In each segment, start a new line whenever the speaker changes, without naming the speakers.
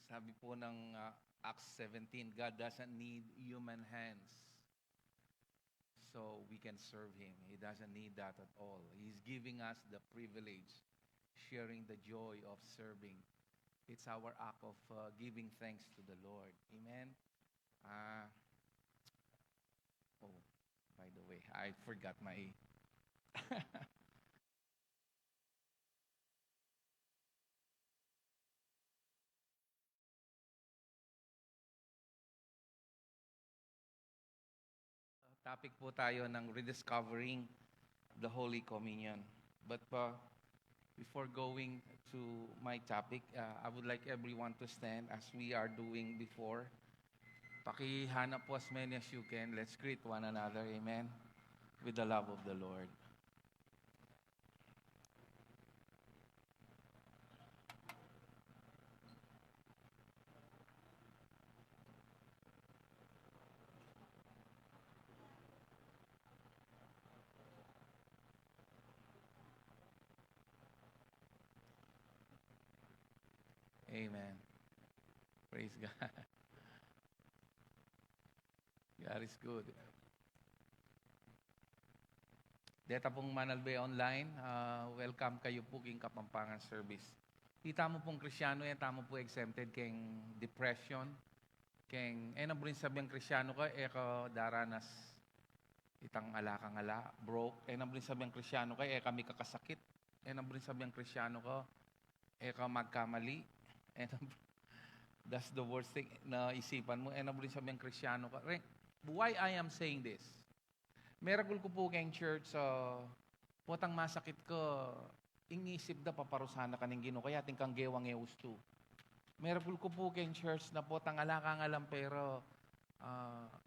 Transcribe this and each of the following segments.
Sabi po ng Acts 17, God doesn't need human hands so we can serve Him. He doesn't need that at all. He's giving us the privilege, sharing the joy of serving. It's our act of giving thanks to the Lord. Amen? Oh, by the way, I forgot my... Topic po tayo ng rediscovering the Holy Communion. But before going to my topic, I would like everyone to stand as we are doing before. Pakihanap po as many as you can. Let's greet one another, amen, with the love of the Lord. Amen. Praise God. God is good. Deta pong Manalbe Online, welcome kayo po king Kapampangan service. Kita mo pong Krisyano yan, tamo po exempted keng depression, keng, na brin sabiang Krisyano ka, ka daranas itang ala, broke, na brin sabiang Krisyano ka, kami kakasakit, na brin sabiang Krisyano ka, ka magkamali, that's the worst thing na isipan mo, na brin sabiang Krisyano ka. Why I am saying this? Miracle ko po kayong church, potang masakit ko, ingisip da paparusana ka ng Ginoo, kaya ating kang gewang eusto. Miracle ko po kayong church na potang alaka nga lang, pero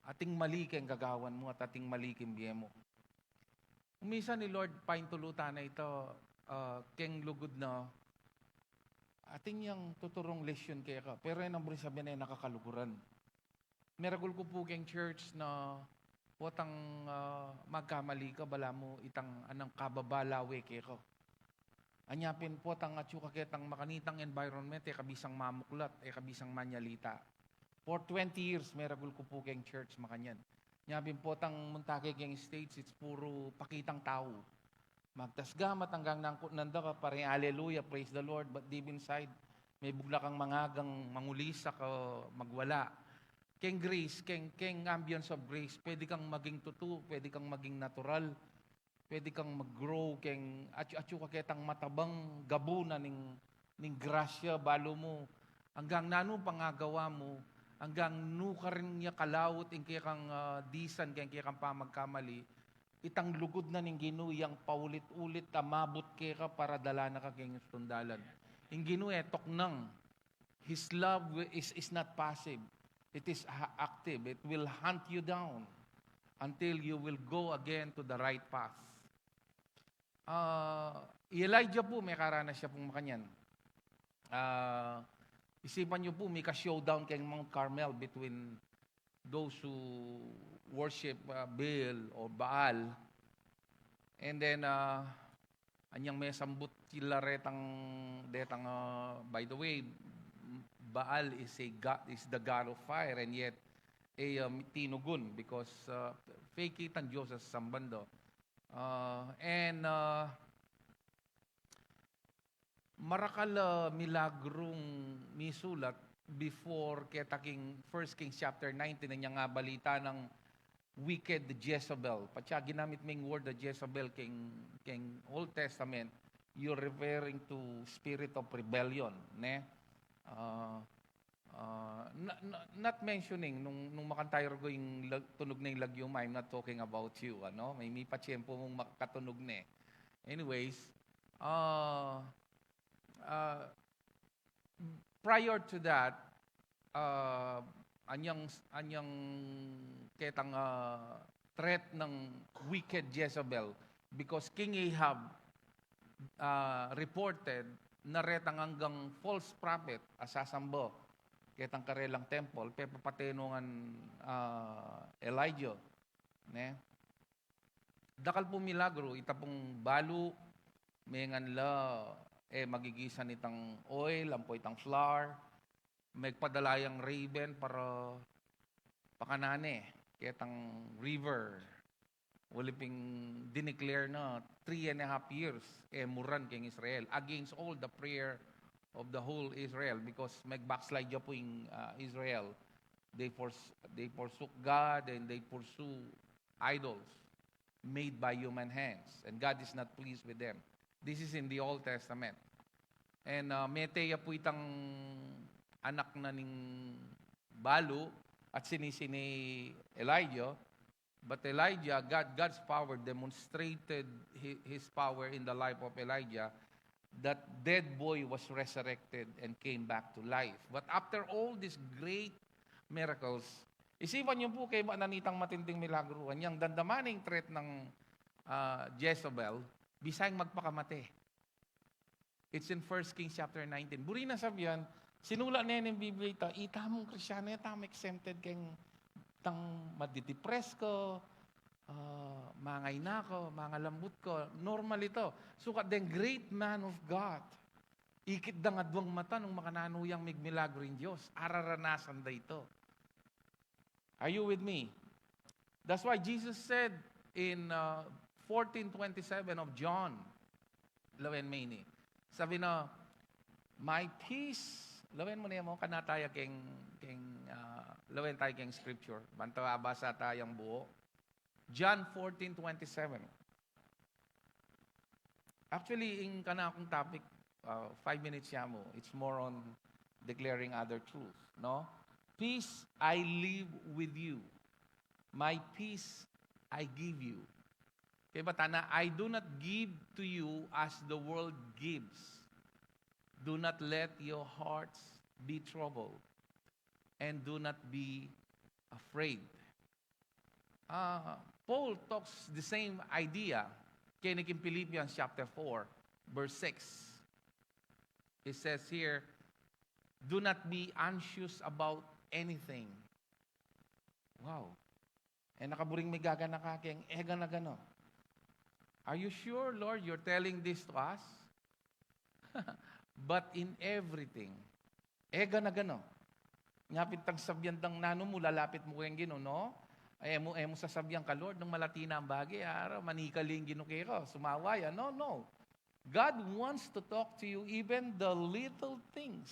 ating mali kayong gagawan mo at ating mali kayong biye mo. Umisa ni Lord, paintulutan na ito, kayong lugod na, ating yung tuturong lesyon kaya ka, pero yan ang buri sabihin na nakakaluguran. Miracle ko po kayong church na potang magkamali ka, bala mo itang anang kababalawe kaya ka. Anyapin potang atyo kaketang makanitang environment, kabisang mamuklat, kabisang manyalita. For 20 years, miracle ko po kayong church makanyan. Anyapin potang muntake kayong states, it's puro pakitang tao. Magtasgamat hanggang nanda ka pare, hallelujah, praise the Lord, but deep inside, may bugla kang mangagang mangulisa ka, magwala. Keng grace, keng ambience of grace, pwede kang maging tutu, pwede kang maging natural, pwede kang mag-grow, keng atyo kaketang matabang gabuna ning grasya, balo mo, hanggang nano pangagawa mo, hanggang nuka rin niya kalawot, kaya kang disan, kaya kang pamagkamali, itang lugod na ning ginuyang paulit-ulit, mabot kaya ka para dala na ka kayong sundalan. Yung ginuya, toknang, His love is not passive. It is active. It will hunt you down until you will go again to the right path. Elijah po, may karanas siya pong makanyan. Isipan niyo po, may ka-showdown kayong Mount Carmel between those who worship Baal or Baal. And then, anyang may sambut sila retang, by the way, Baal is the god of fire, and yet tinugon because fake it ang Diyos sa sambando. Marakal milagrong misulat before ketaking 1 Kings chapter 19 na nga balita ng wicked Jezebel. Patya ginamit ming word the Jezebel king Old Testament, you're referring to spirit of rebellion, ne? Not mentioning nung makantayo ko yung tunog na yung lagyuma, I'm not talking about you, ano? May patsyempo mong makatunog na. Anyways, prior to that, anyang ketang threat ng wicked Jezebel, because King Ahab reported na retang hanggang false prophet asasambo ketang karelang temple papatenongan Elijah, ne? Dakal po milagro itapong balu mengan la magigisan itang oil ampo itang flour may padalayang raven para pakanane, ketang river. Waliping dineclare na 3.5 years, muran keng Israel against all the prayer of the whole Israel because mag-backslide po yung Israel. They forsook God and they pursue idols made by human hands. And God is not pleased with them. This is in the Old Testament. And Meteya po itang anak na ning balo at sinisini Elijah. But Elijah, God's power demonstrated his power in the life of Elijah. That dead boy was resurrected and came back to life. But after all these great miracles, isipan niyo po kay mananitang matinding milagro, yung dandamaning threat ng Jezebel, bisayang magpakamate. It's in 1 Kings chapter 19. Buri na sabihan, sinula na yan yung Biblia, itamong Krisyano, itamong exempted kayong tang madidepress ko, mangay na ko, mangalambot ko. Normal ito. So, the great man of God, ikit da nga duwang mata nung makananuyang migmilagro in Diyos. Araranasan da ito. Are you with me? That's why Jesus said in 14:27 of John, lawen may ni. Sabi na, my peace, lawen mo niya mo, kanataya keng lawen tayo keng scripture. Bantawa basa tayong buo. John 14:27. Actually, in kana akong topic, 5 minutes siya mo. It's more on declaring other truths. No? Peace I leave with you. My peace I give you. Kaya ba tana, I do not give to you as the world gives. Do not let your hearts be troubled. And do not be afraid. Paul talks the same idea in Philippians chapter 4, verse 6. It says here, do not be anxious about anything. Wow. Nakaburing may gagana kakeng, na gano. Are you sure, Lord, you're telling this to us? But in everything, na gano. Ngapit tang sabyan tang nano mo, lalapit mo kayong gino, no? Mo sasabihan ka, Lord, nung malatina ang bagay, manikaling gino kayo, sumawaya. No. God wants to talk to you even the little things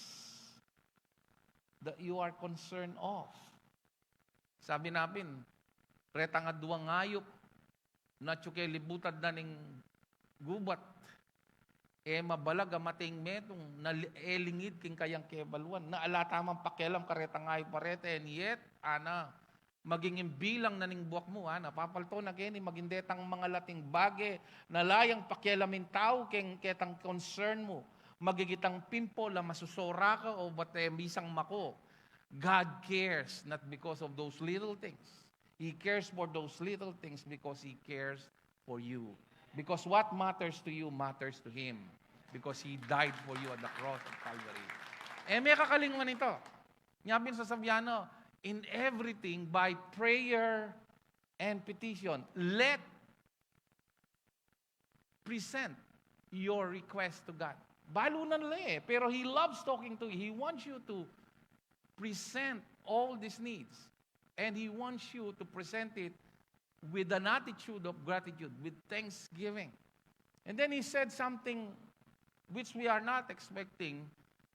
that you are concerned of. Sabi namin, reta nga duwang ngayop, na tsuke libutad na ning gubat, mabalag mating metong elingid king kayang kebaluan na alatamang pakialam kareta ngay parete and yet maging bilang na ning buwak mo napapalto na kini magindetang mga lating bage na layang pakialamin tao king ketang concern mo magigitang pimpo la masusora ka o bisang mako. God cares not because of those little things. He cares for those little things because He cares for you. Because what matters to you matters to Him. Because He died for you at the cross of Calvary. May kakalingan ito. Ngapin sa sabiano, in everything by prayer and petition, present your request to God. Balo na nila pero He loves talking to you. He wants you to present all these needs. And He wants you to present it with an attitude of gratitude, with thanksgiving. And then He said something which we are not expecting,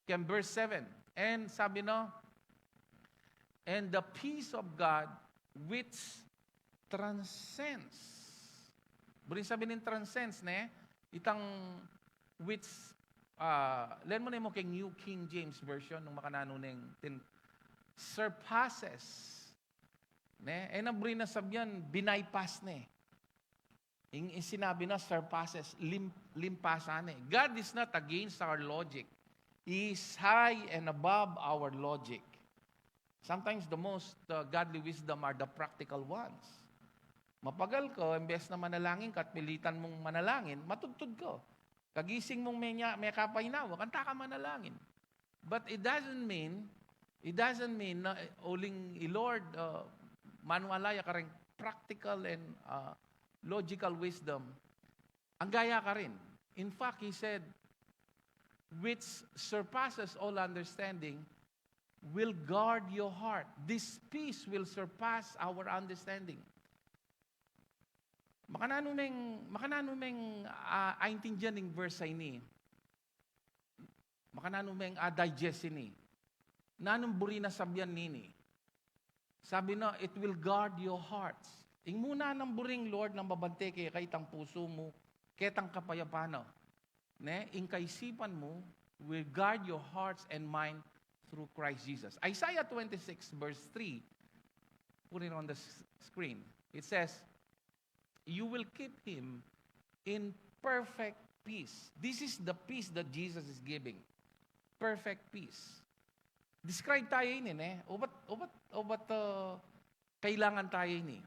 in verse 7. And sabi no, and the peace of God which transcends. Burin sabi ng transcends, ne? Itang which, len mo na mo kay New King James Version, nung makanano ng surpasses. Ne? Nabrin na sabihan, binaypass ne. Yung sinabi na surpasses, limpasan ne. God is not against our logic. He is high and above our logic. Sometimes the most godly wisdom are the practical ones. Mapagal ko, imbes na manalangin ka at pilitan mong manalangin, matudtod ko. Kagising mong may kapaynawa, kanta ka manalangin. But it doesn't mean na uling Lord, manualaya ka rin practical and logical wisdom. Ang gaya ka rin. In fact, He said, which surpasses all understanding, will guard your heart. This peace will surpass our understanding. Makananumeng aintindihan ng verse ini. Makananumeng digest ini. Nanong buri na sabyan nini. Sabi na, it will guard your hearts. Ing muna ng buring Lord ng babante kay kaitang puso mo, ketang kapayapano. Ne, ing kaisipan mo will guard your hearts and mind through Christ Jesus. Isaiah 26 verse 3, put it on the screen. It says, you will keep him in perfect peace. This is the peace that Jesus is giving. Perfect peace. Describe tayo ini, obat kailangan tayo ini.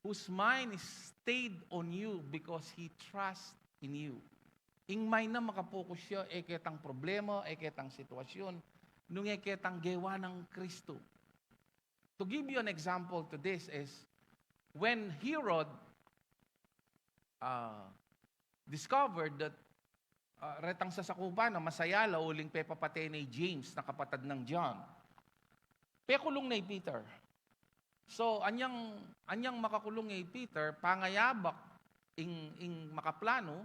Whose mind is stayed on you because he trusts in you. Ing mind na makapokus siya, ketang problema, ketang sitwasyon, nung ketang gewa ng Kristo. To give you an example to this is, when Herod discovered that retang sasakupan na masayala uling pepapatay ni James na kapatid ng John. Pekulong na Peter. So, anyang makakulong ni Peter, pangayabak ing makaplano,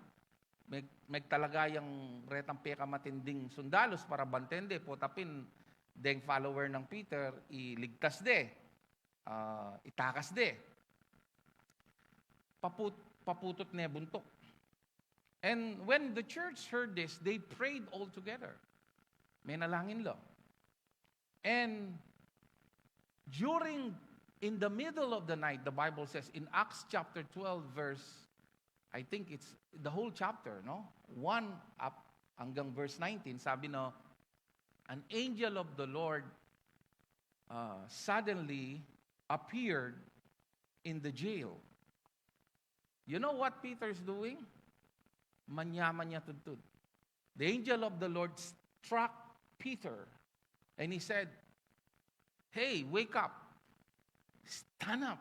may talagayang retang peka matinding sundalos para bantende, potapin deng follower ng Peter, iligtas itakas paputot na buntok. And when the church heard this, they prayed all together. May nalangin lang. And in the middle of the night, the Bible says, in Acts chapter 12, verse, I think it's the whole chapter, no? 1 up hanggang verse 19, sabi no, an angel of the Lord suddenly appeared in the jail. You know what Peter's doing? Manya-manya tudtud. The angel of the Lord struck Peter and he said, hey, wake up. Stand up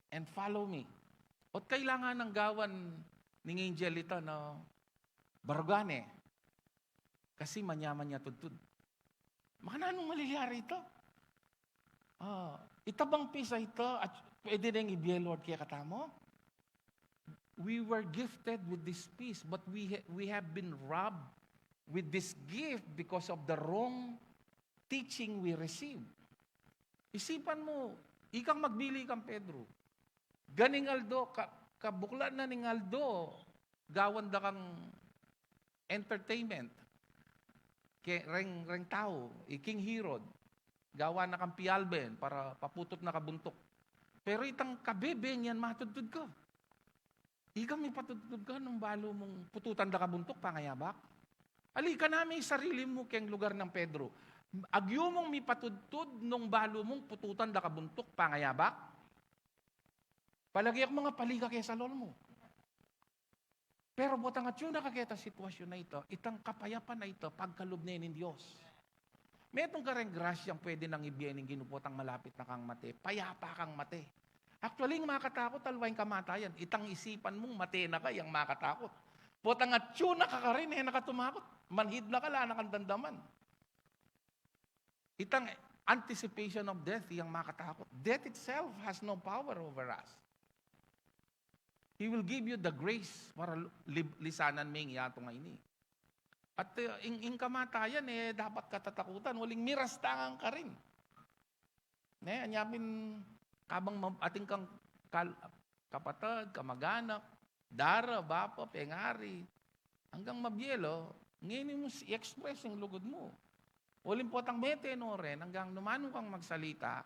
and follow me. At kailangan ng gawan ng angel ito na barugane. Kasi manya-manya tudtud. Makananong maliliyari ito? Itabang pisa ito at pwede rin ibiye, Lord, kaya katamo? We were gifted with this peace, but we have been robbed with this gift because of the wrong teaching we received. Isipan mo, ikang magbili kang Pedro. Ganing Aldo, kabukla na ning Aldo, gawan da kang entertainment. Reng tao, King Herod, gawa na kang pialben para paputot na kabuntok. Pero itang kabebe niyan matudtud ko. Ikaw may patutod ka nung balo mong pututan da kabuntok, pangayabak. Ali ka namin sarili mo kayang lugar ng Pedro. Agyo mong may patutod nung balo mong pututan da kabuntok, pangayabak. Palagi ako mga paliga kaya sa lol mo. Pero butang at yun nakakita sitwasyon na ito, itang kapayapan na ito, pagkalob na ng Diyos. May itong kareng grasyang pwede nang ibiyanin ginupotang malapit na kang mate, payapa kang mate. Actually, makatakot, alwain kamatayan. Itang isipan mong mate na kayang makatakot. Potang at yun nakakarin, nakatumakot. Manhid na kala, nakandandaman. Itang anticipation of death, yung makatakot. Death itself has no power over us. He will give you the grace para lisanan ming yato nga ini. At ing kamatayan, dapat katatakutan. Waling mirastangan ka rin. Anyapin, kabang ating kang kapatid, kamag-anak, dara, bapa, pengari, hanggang mabyelo, ngayon mo i-express yung lugod mo. Waling potang mete no rin, hanggang numano kang magsalita,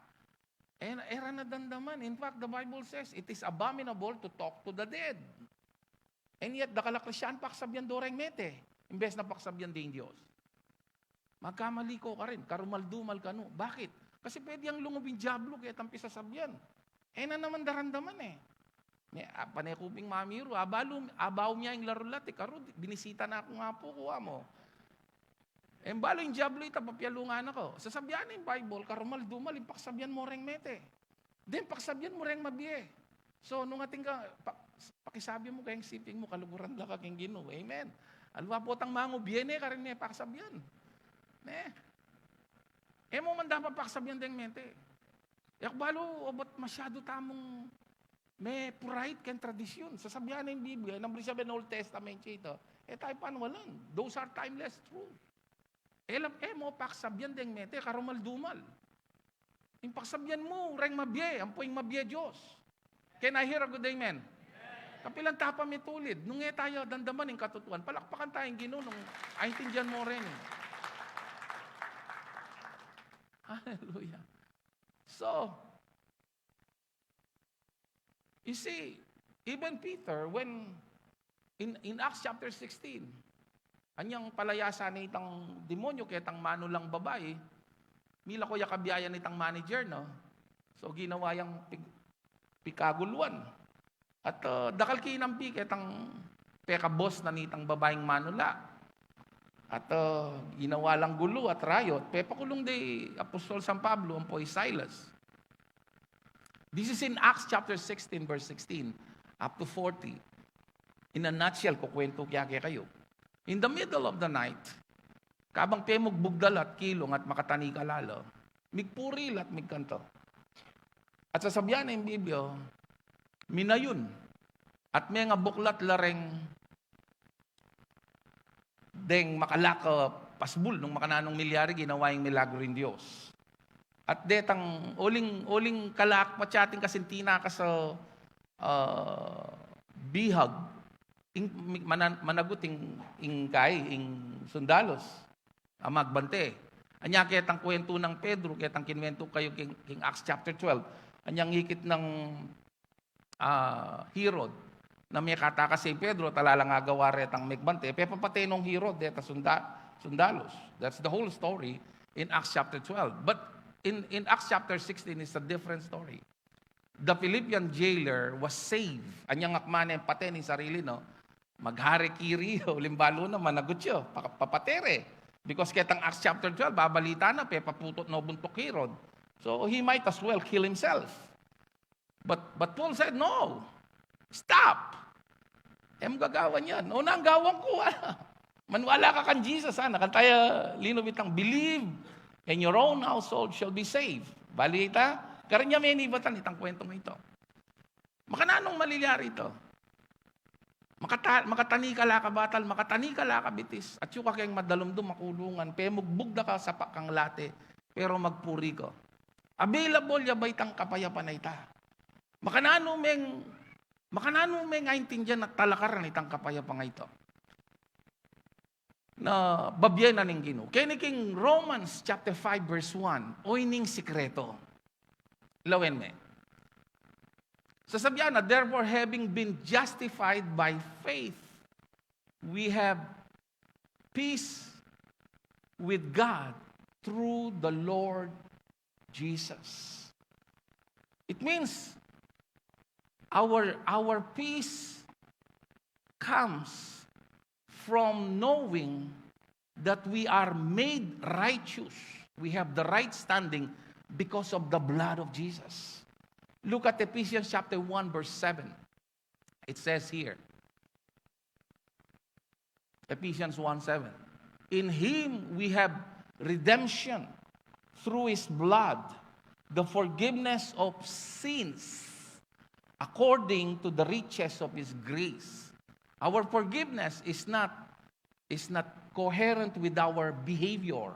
era na dandaman. In fact, the Bible says, it is abominable to talk to the dead. And yet, dakala Krisyan, paksabyan doreng mete, imbes na paksabyan din Diyos. Magkamali ko ka rin, karumaldumal ka no. Bakit? Kasi pwede ang lungubing diablo kaya tampi sa sabyan. Na naman darandaman Panay kuping mamiro, abaw niya yung larulat, karo, binisita na ako nga po, kuha mo. Balo yung diablo ita, papyalungan ako. Sasabyan yung Bible, karumal-dumal, yung paksabyan mo reng mete. Then, paksabyan mo reng mabye. So, nung ating ka, pakisabi mo kayong siping mo, kaluguran ka kayong Ginoo. Amen. Alwa po tang mango, biyene ka rin paksabyan. Mo man dapat paksabihan deng mente. Balo, obat masyado tamong may pride ken tradisyon. Sasabihan ng Biblia, nang sabi ng Old Testament ito, tayo panwalan. Those are timeless truth. Mo paksabihan deng mente, karumal-dumal. Yung paksabihan mo, reng mabye, ampoing mabye Diyos. Can I hear a good amen? Kapilang tapa may tulid. Nung tayo dandaman ng katutuan, palakpakan tayong Ginoo nung aintindihan mo rin. Hallelujah. So, you see, even Peter, when in Acts chapter 16, anyang palayasan ni itang demonyo kaya itang manulang babae, mila ko yakabiyaya ni itang manager, no? So, ginawa yung pikaguluan. At dakal kinampi kaya itang peka-boss na ni itang babaeng manula. At ginawa lang gulo at riot. Pepakulong de Apostol San Pablo, ang po'y Silas. This is in Acts chapter 16, verse 16, up to 40. In a nutshell, kukwento kaya kayo. In the middle of the night, kabang pemog bugdal at kilong at makatani kalalo, migpuril at migkanto. At sasabihan na yung Biblia, minayon, at may nga buklat lareng deng makalaka pasbul nung makananong milyari ginawa yung milagro rin Diyos. At detang uling kalak patyating kasintina ka sa bihag managuting ing sundalos magbante. Anya ketang kwento ng Pedro, ketang kinwento kayo king Acts chapter 12. Anyang hikit ng Herod na may kataka si Pedro, talalang agawa retang megbante, pepapatay nung Herod, deta sundalos. That's the whole story in Acts chapter 12. But in Acts chapter 16 is a different story. The Philippian jailer was saved. Anyang akmane patay ni sarili, no? Maghari kiri, limbalo na managot siya, papatere. Because ketang Acts chapter 12, babalita na, pepaputot no buntok Herod. So he might as well kill himself. But Paul said, no, stop. Gagawan yan. Una ang gawang ko, manwala ka kan Jesus, nakantaya linubitang believe and your own household shall be saved. Balita, karanya may inibatan itang kwentong ito. Makananong maliliyari ito? Makatani ka laka batal, makatani ka laka bitis, at yung kakayang madalumdum makulungan, mugbugda ka sa pakang late, pero magpuri ko. Available ya ba itang kapayapan na ita? Makananong may ngaintindihan at talakaran itang kapayapang ito. Na babyan na ning Ginoo. Kaya king Romans chapter 5 verse 1, o ining sikreto. Lawen me. Sasabihan na, therefore having been justified by faith, we have peace with God through the Lord Jesus. It means our peace comes from knowing that we are made righteous. We have the right standing because of the blood of Jesus. Look at Ephesians chapter 1 verse 7. It says here, Ephesians 1:7. In Him we have redemption through His blood, the forgiveness of sins, according to the riches of His grace. Our forgiveness is not coherent with our behavior.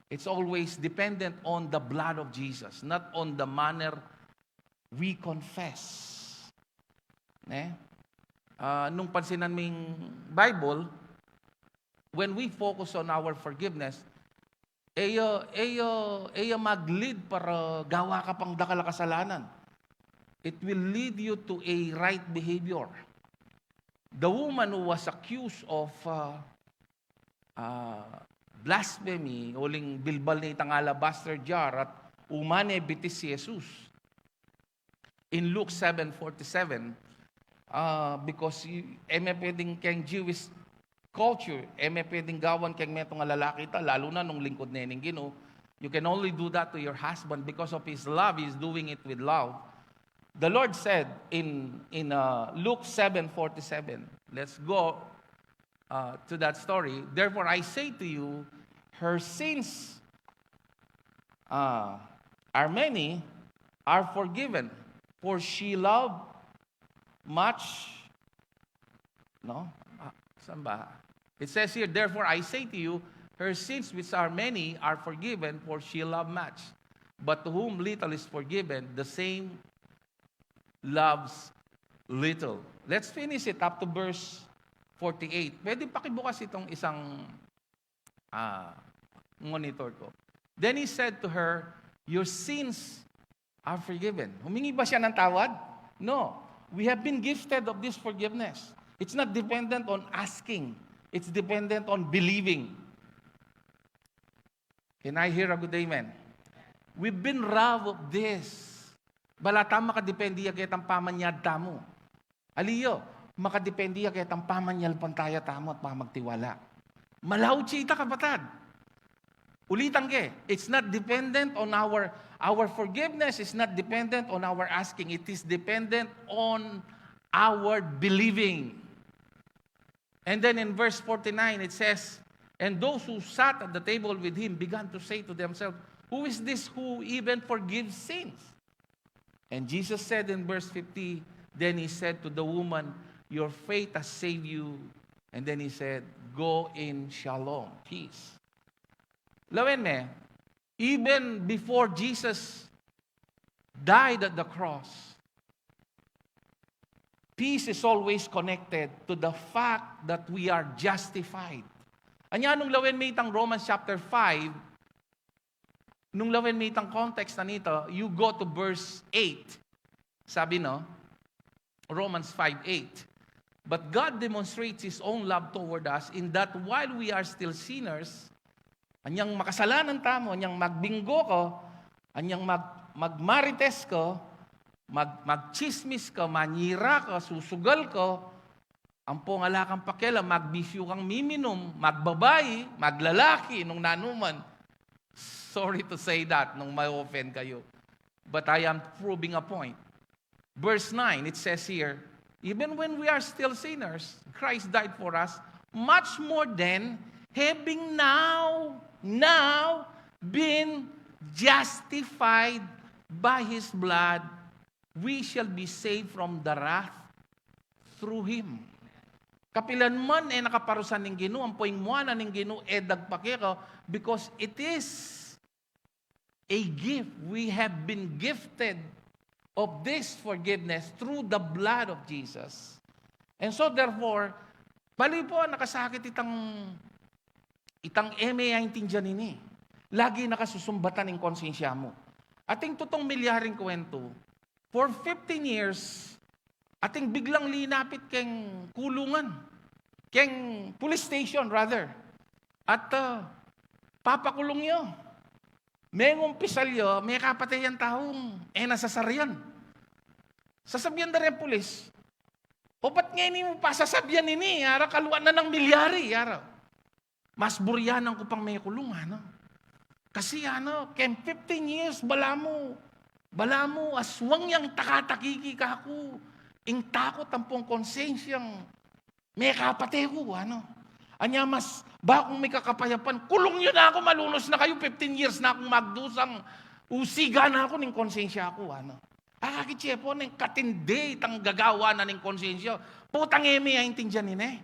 It's always dependent on the blood of Jesus, not on the manner we confess. Nung pansinan ming Bible, when we focus on our forgiveness, mag-lead para gawa ka pang dakal kasalanan. It will lead you to a right behavior. The woman who was accused of blasphemy, uling bilbal ni itang alabaster jar at umane bitis si Jesus. In Luke 7:47, because pwedeng kang Jewish culture, pwedeng gawan kang metong lalaki ta, lalo na nung lingkod na ning Ginoo, you can only do that to your husband because of His love. He's doing it with love. The Lord said in Luke 7:47, let's go to that story. Therefore I say to you, her sins are many are forgiven, for she loved much. No? Saan ba? It says here, therefore I say to you, her sins which are many are forgiven, for she loved much. But to whom little is forgiven, the same loves little. Let's finish it up to verse 48. Pwede pakibukas itong isang monitor ko. Then he said to her, your sins are forgiven. Humingi ba siya ng tawad? No. We have been gifted of this forgiveness. It's not dependent on asking. It's dependent on believing. Can I hear a good amen? We've been robbed of this. Balata makadependiya kitang pamanyad tamo. Aliyo, makadependiya kitang pamanyal pantaya tamo at pamagtiwala. Malaw chita kapatad. Ulitan ke, it's not dependent on our forgiveness is not dependent on our asking. It is dependent on our believing. And then in verse 49 it says, and those who sat at the table with him began to say to themselves, who is this who even forgives sins? And Jesus said in verse 50, then he said to the woman, your faith has saved you. And then he said, go in shalom, peace. Lawen me, even before Jesus died at the cross, peace is always connected to the fact that we are justified. Anya nung lawen me itang Romans chapter 5, nung lawen me itang context na nito, you go to verse 8. Sabi no, Romans 5:8. But God demonstrates His own love toward us in that while we are still sinners, anyang makasalanan tamo, anyang magbinggo ko, anyang magmarites ko, magchismis ko, manyira ko, susugal ko, ang pongala kang pakela, magbisyo kang miminom, magbabayi, maglalaki, nung nanuman. Sorry to say that, nung may offend kayo. But I am proving a point. Verse 9, it says here, even when we are still sinners, Christ died for us, much more than having now been justified by His blood, we shall be saved from the wrath through Him. Kapilan man nakaparusan ng Ginoo, ang poing muana ng Ginoo dagpakero, because it is a gift. We have been gifted of this forgiveness through the blood of Jesus. And so therefore, bali po nakasakit itang M19 dyan ini. Lagi nakasusumbatan ng konsensya mo. Ating tutong milyaring kwento, for 15 years, ating biglang linapit keng kulungan, keng police station rather. At papakulong nyo. May umpisal yo, may kapatayan taong nasasaryan. Sasabyan na rin pulis. O ba't ngayon mo pa sasabyan ini? Ara kaluan na ng milyari. Ara. Mas buryanan ko pang may kulong. Kasi kem 15 years, bala mo, aswang yang takatakiki ka ako. Ing takot ang pong konsensyang may kapate ko. Anya mas, bakong may kakapayapan, kulong nyo na ako, malunos na kayo, 15 years na akong magdusang, usiga na ako ng konsensya ako. Kakitsepo, ng katindi, tang gagawa na ng konsensya. Putang ay intindihan nini.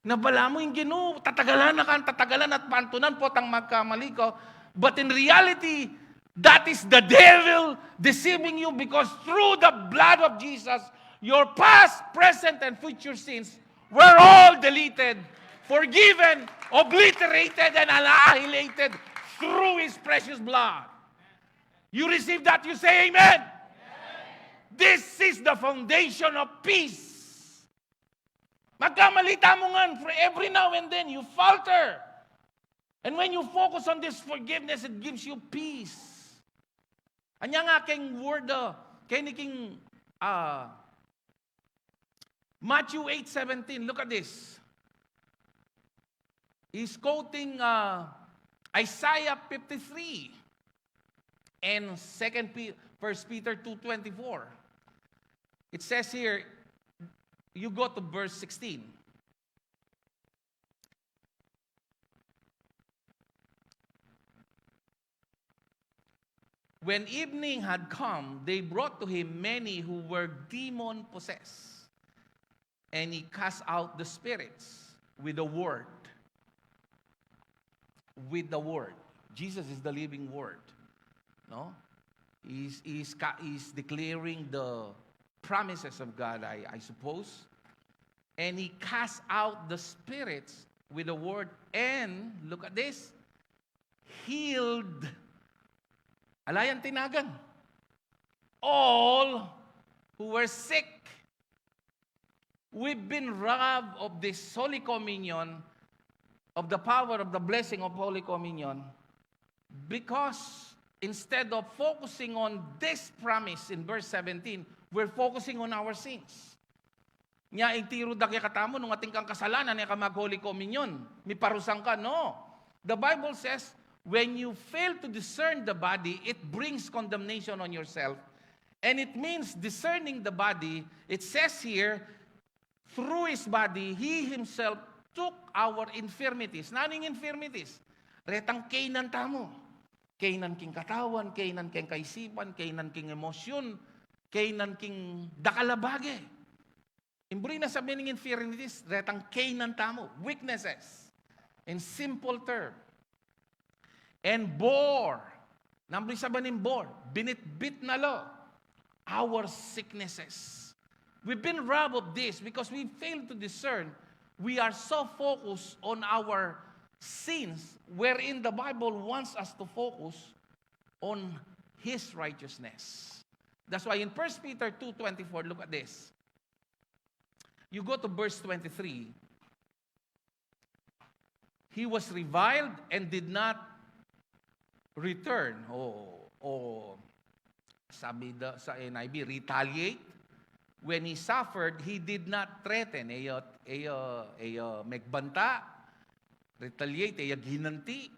Nabala mo yung Ginoo, tatagalan at pantunan po tang magkamali ko. But in reality, that is the devil deceiving you because through the blood of Jesus, your past, present, and future sins were all deleted, forgiven, obliterated, and annihilated through His precious blood. You receive that, you say amen. This is the foundation of peace. Magkamalita mo nga, for every now and then, you falter. And when you focus on this forgiveness, it gives you peace. Anya nga king word, king Matthew 8:17, look at this. He's quoting Isaiah 53 and 1 Peter 2:24. It says here, you go to verse 16. When evening had come, they brought to him many who were demon-possessed. And he cast out the spirits with the word. With the word. Jesus is the living word. No? He's declaring the promises of God, I suppose. And he cast out the spirits with the word. And, look at this, healed. Alayan tinagan. All who were sick. We've been robbed of this Holy Communion, of the power of the blessing of Holy Communion, because instead of focusing on this promise in verse 17, we're focusing on our sins. Nya itiro da kaya katamo nung ating kang kasalanan ya ka mag-Holy Communion. May parusang ka, no. The Bible says, when you fail to discern the body, it brings condemnation on yourself. And it means discerning the body. It says here, through His body, He Himself took our infirmities. Naning infirmities? Retang kainan tamo. Kainan king katawan, kainan king kaisipan, kainan king emosyon, kainan king dakalabage. Imburi na sabihin ng infirmities, retang kainan tamo. Weaknesses. In simple term. And bore. Nambri sabihin ng bore. Binitbit na lo. Our sicknesses. We've been robbed of this because we failed to discern. We are so focused on our sins, wherein the Bible wants us to focus on His righteousness. That's why in 1 Peter 2:24, look at this. You go to verse 23. He was reviled and did not return. Sabi sa NIV, retaliate. When he suffered, he did not threaten. Megbanta, retaliate, ginanti,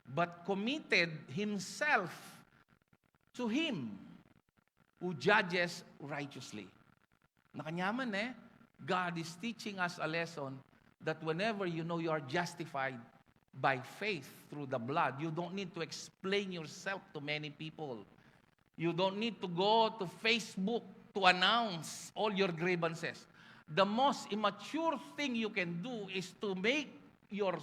but committed himself to Him who judges righteously. Nakanyaman God is teaching us a lesson that whenever you know you are justified by faith through the blood, you don't need to explain yourself to many people. You don't need to go to Facebook to announce all your grievances. The most immature thing you can do is to make your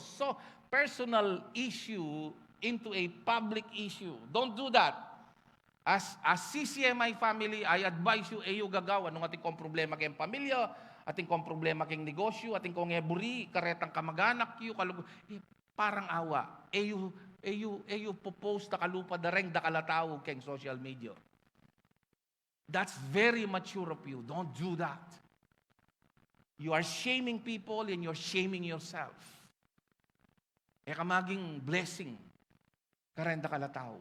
personal issue into a public issue. Don't do that. As Ccmi family, I advise you, gagawa nung ating kong problema kayong pamilya, ating kong problema kayong negosyo, ating kong eburi, karetang kamag-anak, parang awa. Popost na kalupa dareng da kalatawag kayong social media. That's very mature of you. Don't do that. You are shaming people and you're shaming yourself. Ka maging blessing. Karenda kalataw.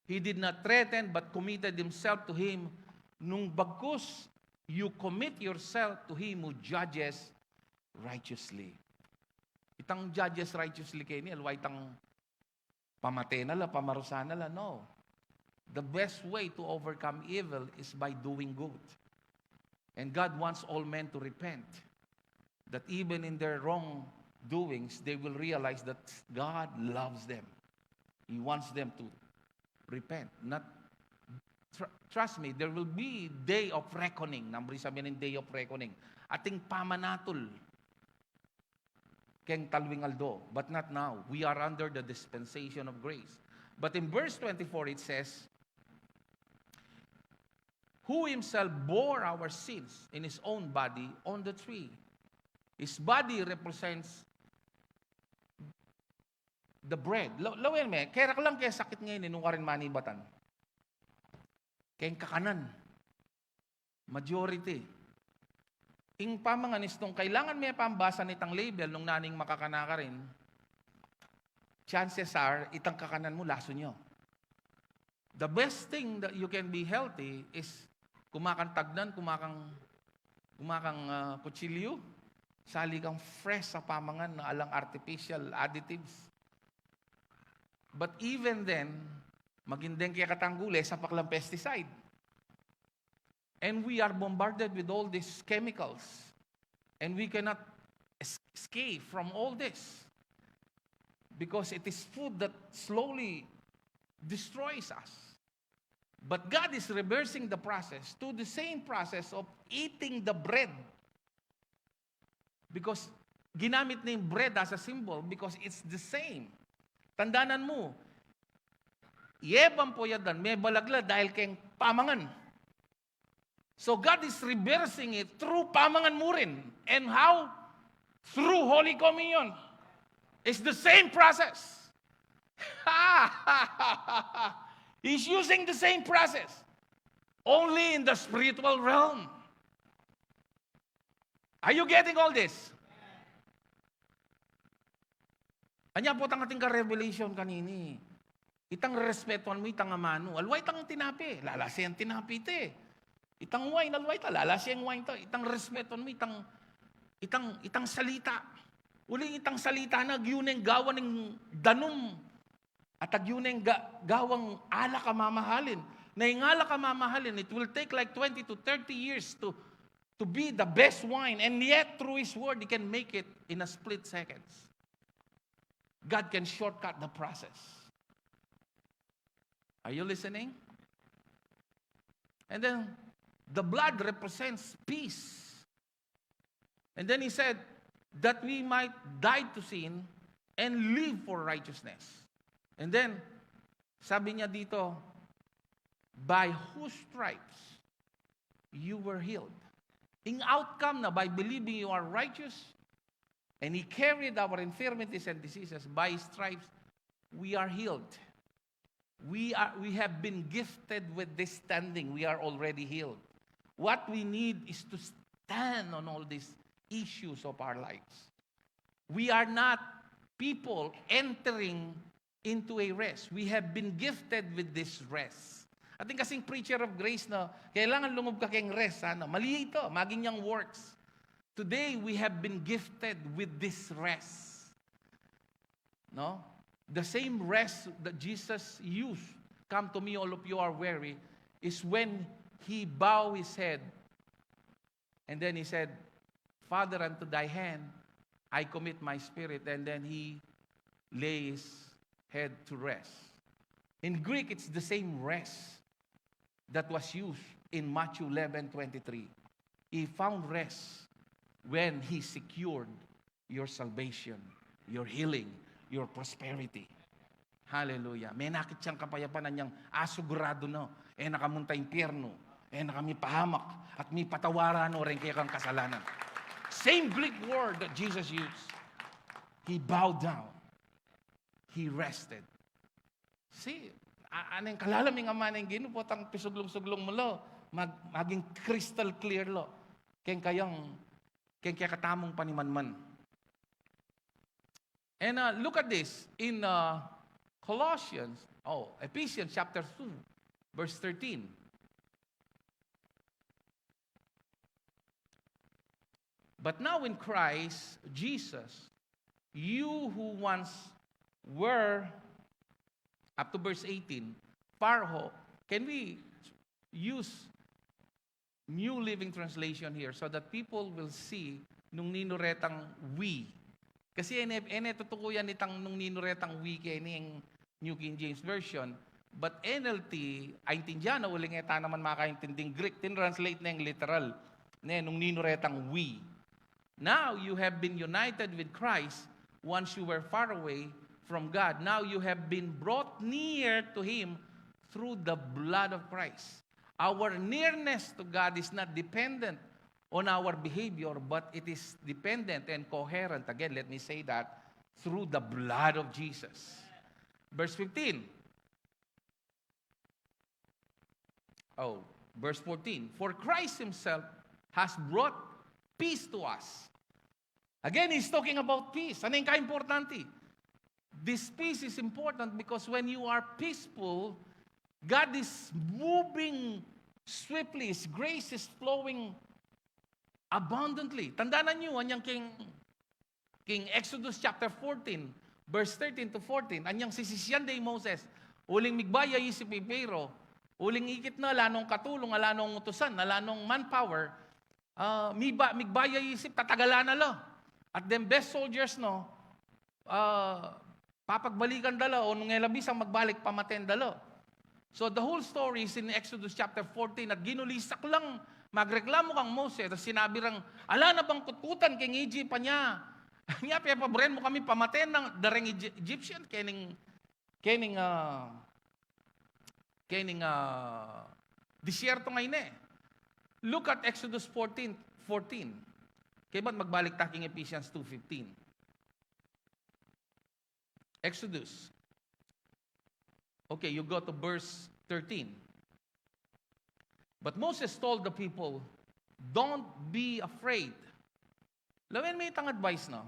He did not threaten but committed himself to Him. Nung bagkus, you commit yourself to Him who judges righteously. Itang judges righteously kayo ni alwa itang pamatay na la, pamarusan na la. No. The best way to overcome evil is by doing good. And God wants all men to repent. That even in their wrong doings, they will realize that God loves them. He wants them to repent. Trust me, there will be day of reckoning. Nambri sabihin ng day of reckoning. Ating pamanatol. Keng talwing aldo. But not now. We are under the dispensation of grace. But in verse 24 it says, who Himself bore our sins in His own body on the tree. His body represents the bread. Lawen me, kaya lang kaya sakit ngayon nung karin manibatan. Kaya kakanan. Majority. Ing pamanganis nung kailangan may pambasa nitang label nung naning makakanaka rin, chances are, itang kakanan mo, laso nyo. The best thing that you can be healthy is kumakang tagnan, kumakang kutsilyo, sali kang fresh sa pamangan na alang artificial additives. But even then, magindeng kaya katanggule sa paklang pesticide. And we are bombarded with all these chemicals. And we cannot escape from all this. Because it is food that slowly destroys us. But God is reversing the process to the same process of eating the bread. Because ginamit na yung bread as a symbol because it's the same. Tandaanan mo, yebang po yadan, may balagla dahil kayong pamangan. So God is reversing it through pamangan mo rin. And how? Through Holy Communion. It's the same process. He's using the same process. Only in the spiritual realm. Are you getting all this? Anya po tang ating ka-revelation kanini. Itang respetuan mo, itang amano. Alway itang tinapi. Lalasi ang tinapi ite. Itang wine, alway ta. Lalasi ang wine ta. Itang respetuan mo, itang salita. Uling itang salita na gyuneng gawa ng danom. At gyuneng gawang ala ka mamahalin. Na yung ala ka mamahalin, it will take like 20 to 30 years to be the best wine. And yet, through His Word, He can make it in a split seconds. God can shortcut the process. Are you listening? And then, the blood represents peace. And then He said, that we might die to sin and live for righteousness. And then, sabi niya dito, by whose stripes you were healed. In outcome na by believing you are righteous, and He carried our infirmities and diseases, by His stripes we are healed. We have been gifted with this standing. We are already healed. What we need is to stand on all these issues of our lives. We are not people entering into a rest. We have been gifted with this rest. Ating kasing preacher of grace na kailangan lumub ka kayong rest. Mali ito, maging niyang works. Today, we have been gifted with this rest. No? The same rest that Jesus used, come to me all of you are weary, is when He bowed His head. And then He said, Father, unto Thy hand, I commit my spirit. And then He lay His head to rest. In Greek, it's the same rest that was used in Matthew 11:23. He found rest when He secured your salvation, your healing, your prosperity. Hallelujah. May nakit siyang kapayapan niyang asugurado no. Nakamunta impyerno. Nakami pahamak. At may patawaran no rin kaya kang kasalanan. Same Greek word that Jesus used. He bowed down. He rested. See, anong kalalaming amanang ginupot ang pisuglong-suglong mo lo. Maging crystal clear lo. Kaya katamong panimanman. And look at this. In Ephesians chapter 2, verse 13. But now in Christ Jesus, you who once were, up to verse 18, parho, can we use New Living Translation here so that people will see nung ninuretang we. Kasi tutukuyan nitang nung ninuretang we kaya niyang New King James Version. But NLT, aintindihan na uling eta naman makaintinding Greek, tinranslate na yung literal. Nung ninuretang we. Now you have been united with Christ once you were far away from God. Now you have been brought near to Him through the blood of Christ. Our nearness to God is not dependent on our behavior, but it is dependent and coherent. Again, let me say that, through the blood of Jesus. Verse 15. Verse 14. For Christ Himself has brought peace to us. Again, He's talking about peace. Ano yung ka-importante? This peace is important because when you are peaceful, God is moving swiftly. His grace is flowing abundantly. Tandaan niyo, anyang King Exodus chapter 14, verse 13 to 14, anyang sisisyan day Moses, uling migbaya isip Pero, uling ikit na, lanong katulong, alanong utusan, alanong manpower, migbaya isip, tatagalan na lo. At them best soldiers, no, Papagbalikan dala o nung elabisang magbalik pamaten dala. So the whole story is in Exodus chapter 14 at ginulisak lang magreklamo kang Moses at sinabi rang ala na bang kutkutan king Egypt pa niya. Nya pabren mo kami pamaten ng dareng Egyptian kening disyerto ngayon eh. Look at Exodus 14. Kaya ba't magbalik taking Ephesians 2:15? Exodus. Okay, you go to verse 13. But Moses told the people, don't be afraid. Lawin may itang advice na.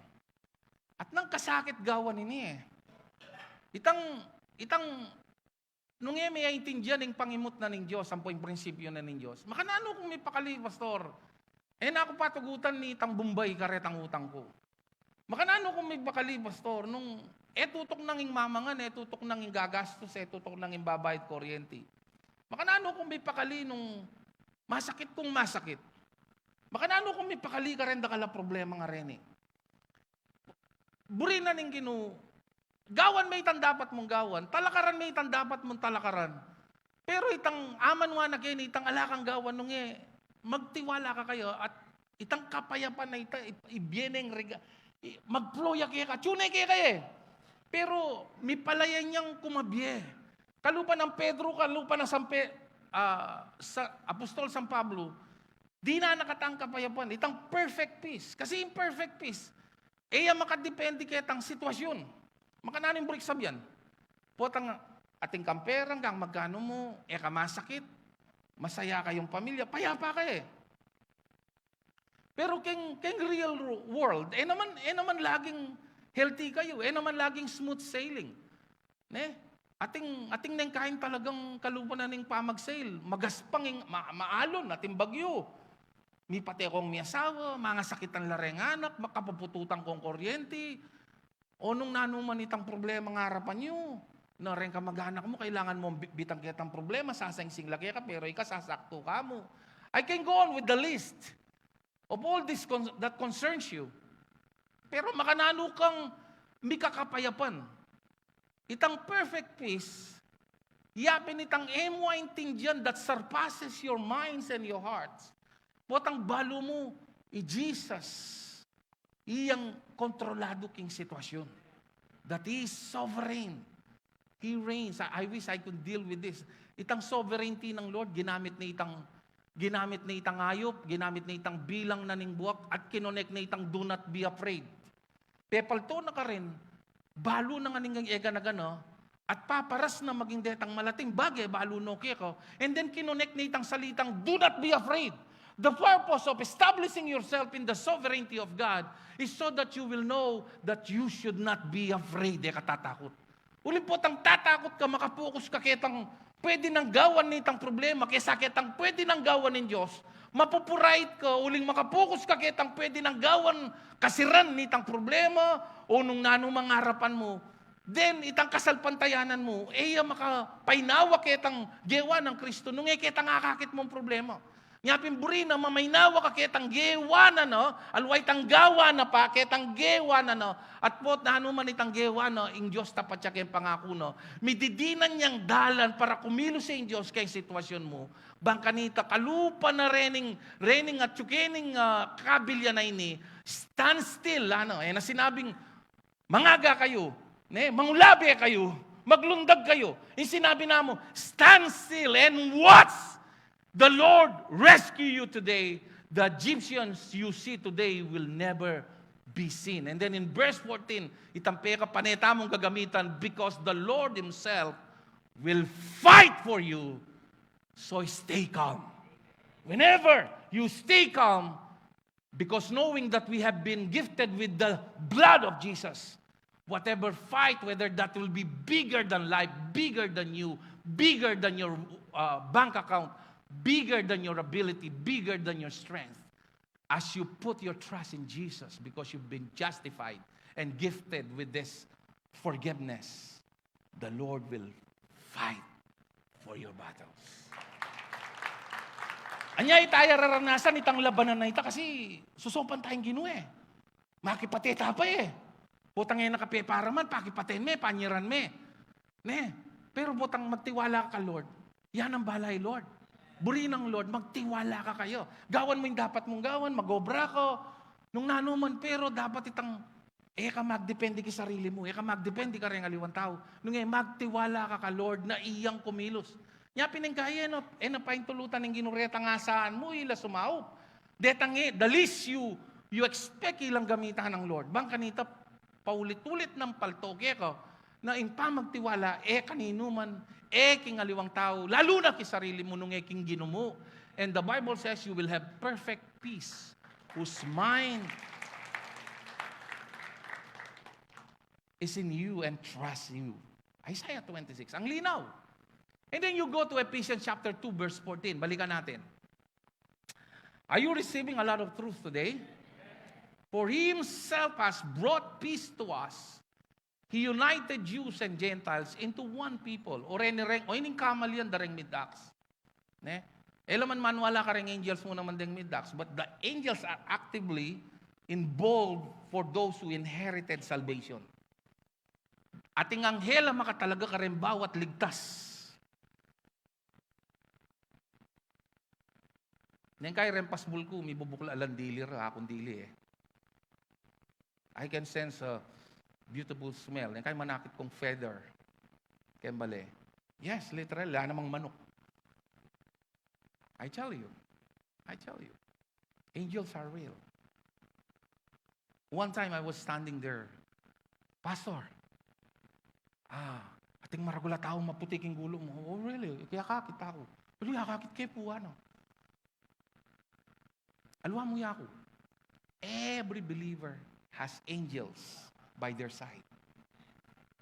At nang kasakit gawan ini eh. Itang nung may intindihan ng pangimot na ng Diyos, ang prinsipyo na ng Diyos. Makanano kung may pakali, pastor? Na ako patugutan ni itang Bombay karetang utang ko. Makanano kung may pakali, pastor? Nung tutok nang mamangan, tutok nang gagastos, tutok nang babayad kuryente. Makanano kung may pakali nung masakit kung masakit. Makanano kung may pakali ka rin dakala problema nga rin eh. Buri na ning gawan may itang dapat mong gawan, talakaran may itang dapat mong talakaran. Pero itang aman nga na kayo, itang alakang gawan nung magtiwala ka kayo at itang kapayapan na ibieneng magploya kaya ka, tunay kaya kayo eh. Pero may palayan niyang kumabye. Kalupa ng Pedro, kalupa ng sa Apostol San Pablo, di na nakatang kapayapan. Itang perfect peace. Kasi imperfect peace, makadepende kaya itang sitwasyon. Makananing break sabyan. Potang ating kamperang kang magkano mo, kamasakit, masaya kayong pamilya, payapa kayo eh. Pero keng real world, naman laging healthy kayo, naman laging smooth sailing. Ating nang kain talagang kalupan na ning pamagsail, magaspang maalon, ating bagyo. Mi pati akong miyasawa, mga sakitan lareng anak, makapapututan kong kuryente, o nung nanuman itang problema ng harapan nyo, na rin ka mag-anak mo, kailangan mo bitang kitang problema, sasangsing laki ka, pero sasakto ka mo. I can go on with the list of all this that concerns you. Pero makanano kang may kakapayapan. Itang perfect peace, yapin itang intindihan that surpasses your minds and your hearts. Potang balo mo, Jesus, iyang kontrolado king sitwasyon. That He is sovereign. He reigns. I wish I could deal with this. Itang sovereignty ng Lord, ginamit na itang ayop, ginamit na itang bilang na ning buwak, at kinonek na itang do not be afraid. Pepalto na ka rin, balo na nga ning ega na gano, at paparas na maging detang malating bagay, balo no ko, and then kinonek na itang salitang do not be afraid. The purpose of establishing yourself in the sovereignty of God is so that you will know that you should not be afraid. Katatakot. Ulit po, tang tatakot ka, makapokus ka kitang pwede nang gawan nitang problema, kaysa kitang pwede nang gawan ng Diyos. Mapupurait ka, uling makapokus ka kitang pwede nang gawan kasiran nitang problema, o nung nanumang harapan mo, then itang kasalpantayanan mo, makapainawa kitang gewa ng Kristo, nung kitang akakit mong problema. Ngapin buri na mamaynawa ka kitang gewa na alway tang gawa na pa, kitang gewa na at pot na hanuman itang gewa ing Diyos tapat siya kayong pangako mididinan niyang dalan para kumilos sa Diyos kayong sitwasyon mo. Bangkanita, kalupa na rening at tsukening kabilya na ini, stand still, na sinabing, mangaga kayo, mangulabi kayo, maglundag kayo. Yung sinabi na mo, stand still and watch the Lord rescue you today. The Egyptians you see today will never be seen. And then in verse 14, itampe ka paneta mong gagamitan, because the Lord Himself will fight for you. So stay calm. Whenever you stay calm, because knowing that we have been gifted with the blood of Jesus, whatever fight, whether that will be bigger than life, bigger than you, bigger than your bank account, bigger than your ability, bigger than your strength. As you put your trust in Jesus, because you've been justified and gifted with this forgiveness, the Lord will fight for your battles. Anya itaya raranasan itang labanan na ita kasi susupan tayong Ginoo Makipateta pa Butang ngayon nakapepara man, pakipatin me, panyiran me. Ne, pero butang magtiwala ka, Lord. Yan ang balay, Lord. Buri ng Lord, magtiwala ka kayo. Gawan mo yung dapat mong gawan, magobra ko. Nung nanuman, pero dapat itang, ka magdepende ka sarili mo, ka magdepende ka rin aliwan tao. Nung magtiwala ka ka, Lord, na iyang kumilos. Nya pinangkaya, na paintulutan ng ginureta nga saan mo, ila sumaup. Detangi, the least you expect ilang gamitan ng Lord. Bang kanita, paulit-ulit ng paltoke ko, na impa magtiwala, kanino man, king aliwang tao, lalo na kisarili mo nung king ginumo. And the Bible says you will have perfect peace, whose mind is in you and trust you. Isaiah 26. Ang linaw. And then you go to Ephesians chapter 2, verse 14. Balikan natin. Are you receiving a lot of truth today? For He Himself has brought peace to us. He united Jews and Gentiles into one people. O ining kamalian dareng midaks. Ne? Elaman man wala ka ring angels mo naman ding midaks. But the angels are actively involved for those who inherited salvation. Ating anghela makatalaga ka rin bawat ligtas. Neng kay rempas bulko, may bubukla alang dili ra, akong dili eh. I can sense a beautiful smell. Neng kay manakit kong feather. Kembale. Yes, literal, wala namang manok. I tell you. Angels are real. One time I was standing there. Pastor, ating maragula tao maputiking gulo mo. Oh, really? Kaya kakit ako. Really, kakit kayo po, ano? Alwa mo yako. Every believer has angels by their side.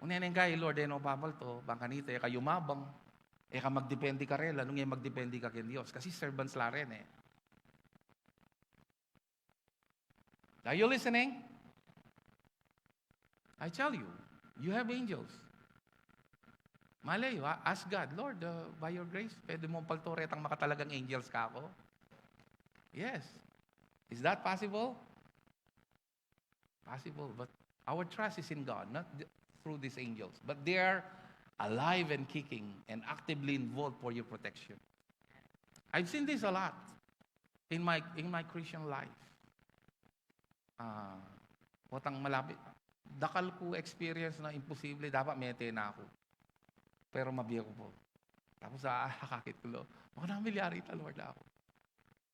Unahin kay Lord, babal to, bang kanito, kayo mabang, ka magdepende ka rin, anong magdepende ka kay Diyos? Kasi servants la rin eh. Are you listening? I tell you, you have angels. Malay, ask God, Lord, by your grace, pwede mong paltoretang makatalagang angels ka ako? Yes. Is that possible? Possible, but our trust is in God, not through these angels. But they are alive and kicking and actively involved for your protection. I've seen this a lot in my Christian life. Watang malapit. Dakal ko experience na imposible, dapat mete na ako. Pero mabiya ko po. Tapos kakakit ko lo. Baka na milyari ta, Lord, ako.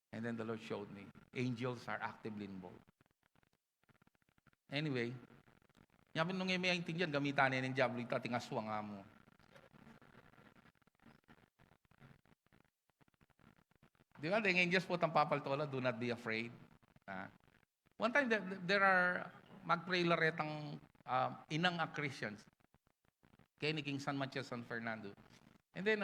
And then the Lord showed me, angels are actively involved. Anyway, yaman nung may intindihan, gamitan niya ng diablo, ito ating aswang nga mo. Di ba, the angels po tang papaltola, do not be afraid. One time, there are magpray-laretang inang Christians. Kaya ni King San Mateo, San Fernando. And then,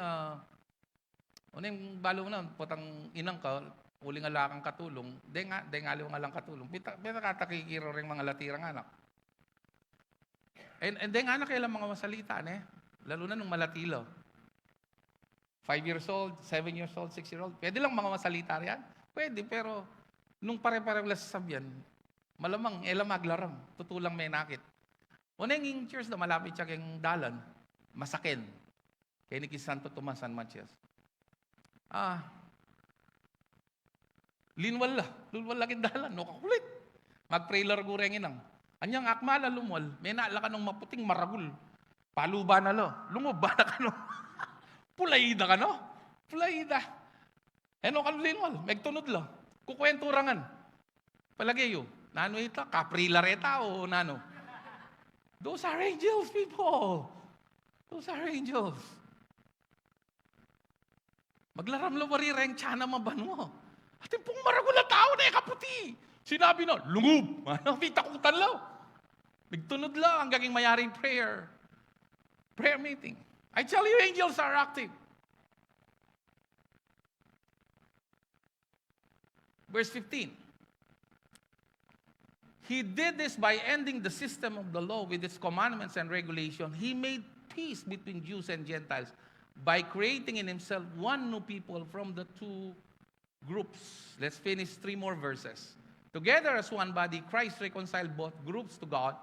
unang balo na, potang inang ka, uli nga lakang katulong, deng aliw nga lang katulong. Pita katakikiro rin mga latirang anak. And deng anak kailang mga masalita, lalo na nung malatilo. 5 years old, 7 years old, 6 years old. Pwede lang mga masalita riyan? Pwede, pero nung pare-pareho lang sasabihan, malamang, maglarang, tutulang may nakit. Unang yung church na malapit siya kayong dalan, masakin. Kaya ni Santo Tomas San Matias. Lulwal laking dalan, no kakulit. Mag-trailer ko rin inang. Anyang akmala lumwal, may naala ka ng maputing maragul. Paluba na lo, lumuba na ka no. Pulayida ka no? Pulayida. Ano ka linwal, megtunod lo. Kukwenturangan. Palagay yun, nano ita, kaprilareta o nano? Those are angels, people. Those are angels. Maglaram lo marireng tiyana mabanmo. Ating pong maragul na tao na kaputi. Sinabi na, lungub. Pitakutan lo. Nagtunod lo ang gaging mayaring prayer. Prayer meeting. I tell you, angels are active. Verse 15. He did this by ending the system of the law with its commandments and regulation. He made peace between Jews and Gentiles by creating in Himself one new people from the two groups. Let's finish 3 more verses. Together as one body, Christ reconciled both groups to God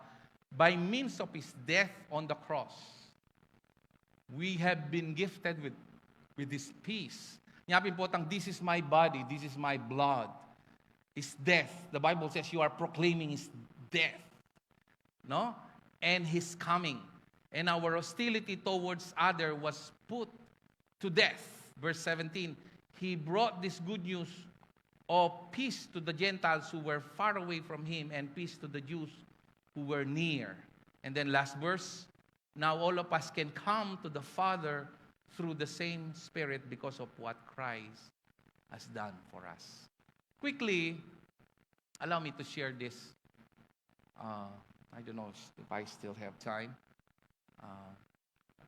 by means of His death on the cross, we have been gifted with this peace. Nyapin po tang, this is my body, this is my blood. His death. The Bible says you are proclaiming His death. No? And His coming. And our hostility towards other was put to death. Verse 17, He brought this good news of peace to the Gentiles who were far away from Him, and peace to the Jews who were near. And then last verse, now all of us can come to the Father through the same Spirit because of what Christ has done for us. Quickly, allow me to share this. I don't know if I still have time.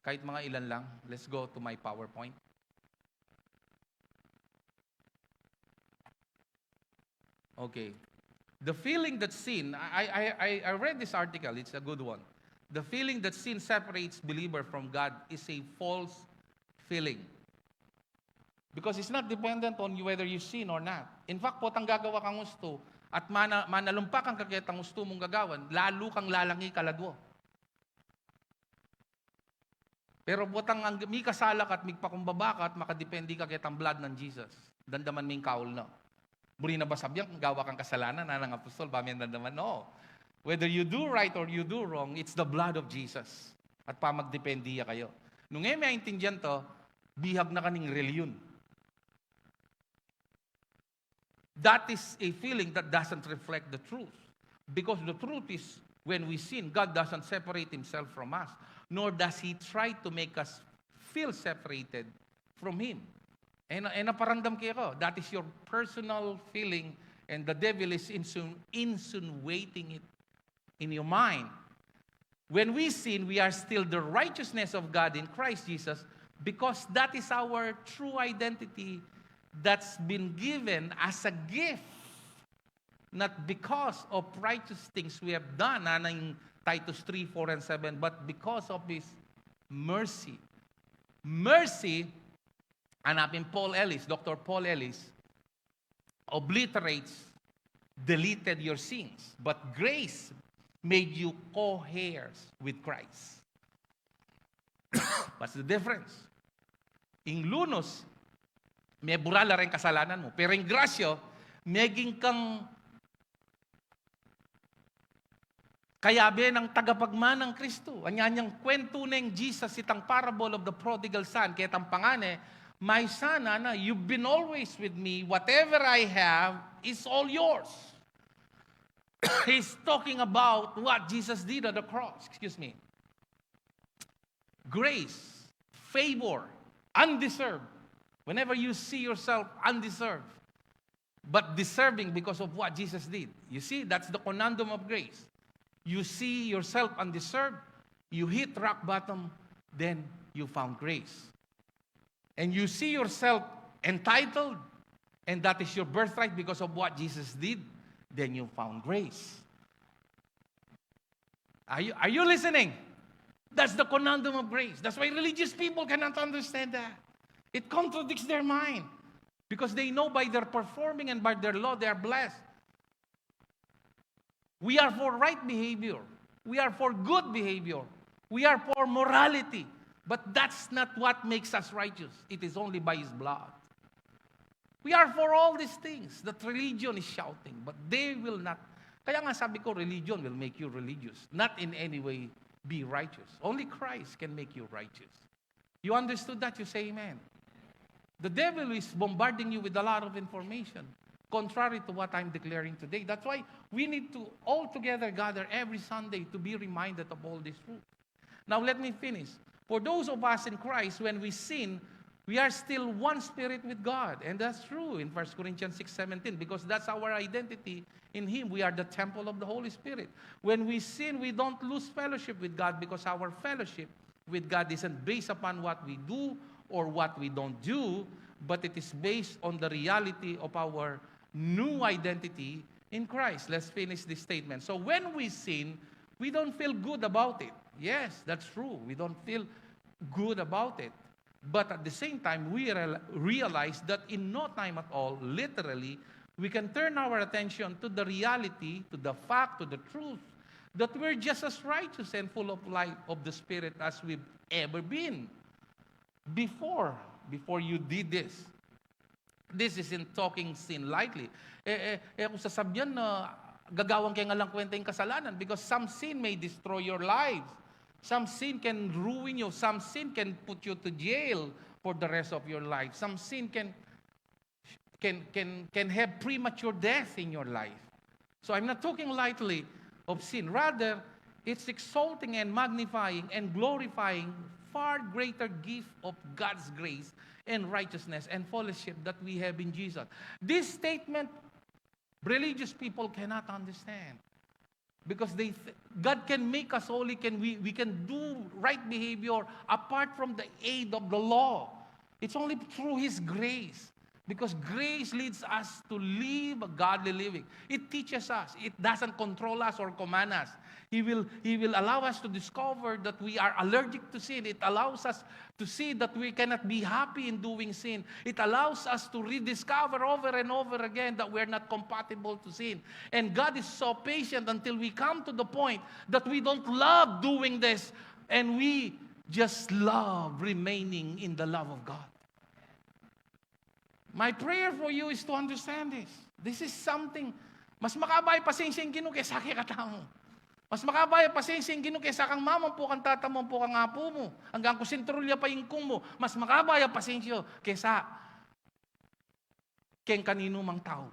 Kahit mga ilan lang, let's go to my PowerPoint. Okay. The feeling that sin, I read this article, it's a good one. The feeling that sin separates believer from God is a false feeling. Because it's not dependent on you whether you sin or not. In fact, potang gagawa kang gusto at manalumpak ang kakitang gusto mong gagawan, lalo kang lalangi kalagwo. Pero potang may kasalak at migpakumbaba ka at makadependi ka kitang blood ng Jesus. Dandaman may kaul na. Buri na ba sabyang kung gawa kang kasalanan, nanang apostol, bamiyan dandaman? No. Whether you do right or you do wrong, it's the blood of Jesus. At pamagdependiya kayo. Nung may maintindihan to, bihag na kaning reliyon. That is a feeling that doesn't reflect the truth. Because the truth is, when we sin, God doesn't separate Himself from us, nor does He try to make us feel separated from Him. And naparamdam kayo ko, that is your personal feeling, and the devil is insinuating it in your mind. When we sin, we are still the righteousness of God in Christ Jesus, because that is our true identity that's been given as a gift, not because of righteous things we have done, in Titus 3, 4, and 7, but because of His mercy. Mercy, hanapin Dr. Paul Ellis, obliterates, deleted your sins, but grace made you co-heirs with Christ. What's the difference? In lunos, may burala rin kasalanan mo. Pero in grasyo, meging kang kayabe ng tagapagman ng Kristo. Anyanyang kwento ng Jesus, itang parable of the prodigal son, kaya tampangane, my son, you've been always with me. Whatever I have is all yours. He's talking about what Jesus did at the cross. Excuse me. Grace, favor, undeserved. Whenever you see yourself undeserved, but deserving because of what Jesus did. You see, that's the conundrum of grace. You see yourself undeserved, you hit rock bottom, then you found grace. And you see yourself entitled, and that is your birthright because of what Jesus did, then you found grace. Are you listening? That's the conundrum of grace. That's why religious people cannot understand that. It contradicts their mind. Because they know by their performing and by their law, they are blessed. We are for right behavior. We are for good behavior. We are for morality. But that's not what makes us righteous. It is only by His blood. We are for all these things that religion is shouting, but they will not. Kaya nga sabi ko, religion will make you religious. Not in any way be righteous. Only Christ can make you righteous. You understood that? You say amen. The devil is bombarding you with a lot of information, contrary to what I'm declaring today. That's why we need to all together gather every Sunday to be reminded of all this truth. Now let me finish. For those of us in Christ, when we sin, we are still one spirit with God. And that's true in 1 Corinthians 6:17, because that's our identity in Him. We are the temple of the Holy Spirit. When we sin, we don't lose fellowship with God, because our fellowship with God isn't based upon what we do or what we don't do, but it is based on the reality of our new identity in Christ. Let's finish this statement. So when we sin, we don't feel good about it. Yes, that's true. We don't feel good about it. But at the same time, we realize that in no time at all, literally, we can turn our attention to the reality, to the fact, to the truth that we're just as righteous and full of life of the Spirit as we've ever been before you did this. This isn't talking sin lightly. Kung sasabihan na gagawang kaya nga lang kwenta yung kasalanan, because some sin may destroy your lives. Some sin can ruin you. Some sin can put you to jail for the rest of your life. Some sin can have premature death in your life. So I'm not talking lightly of sin. Rather, it's exalting and magnifying and glorifying far greater gift of God's grace and righteousness and fellowship that we have in Jesus. This statement, religious people cannot understand. Because God can make us holy, we can do right behavior apart from the aid of the law. It's only through His grace. Because grace leads us to live a godly living. It teaches us. It doesn't control us or command us. He will allow us to discover that we are allergic to sin. It allows us to see that we cannot be happy in doing sin. It allows us to rediscover over and over again that we're not compatible to sin. And God is so patient until we come to the point that we don't love doing this and we just love remaining in the love of God. My prayer for you is to understand this. This is something, mas makabay pasensya yung Ginoo kaysa kikatamo. Mas makabay pasensya yung Ginoo kaysa kang mamang po, kang tatamang po, kang apo mo. Hanggang kung sintrolya pa yung kung mo. Mas makabay pasensya kaysa keng kanino mang tao.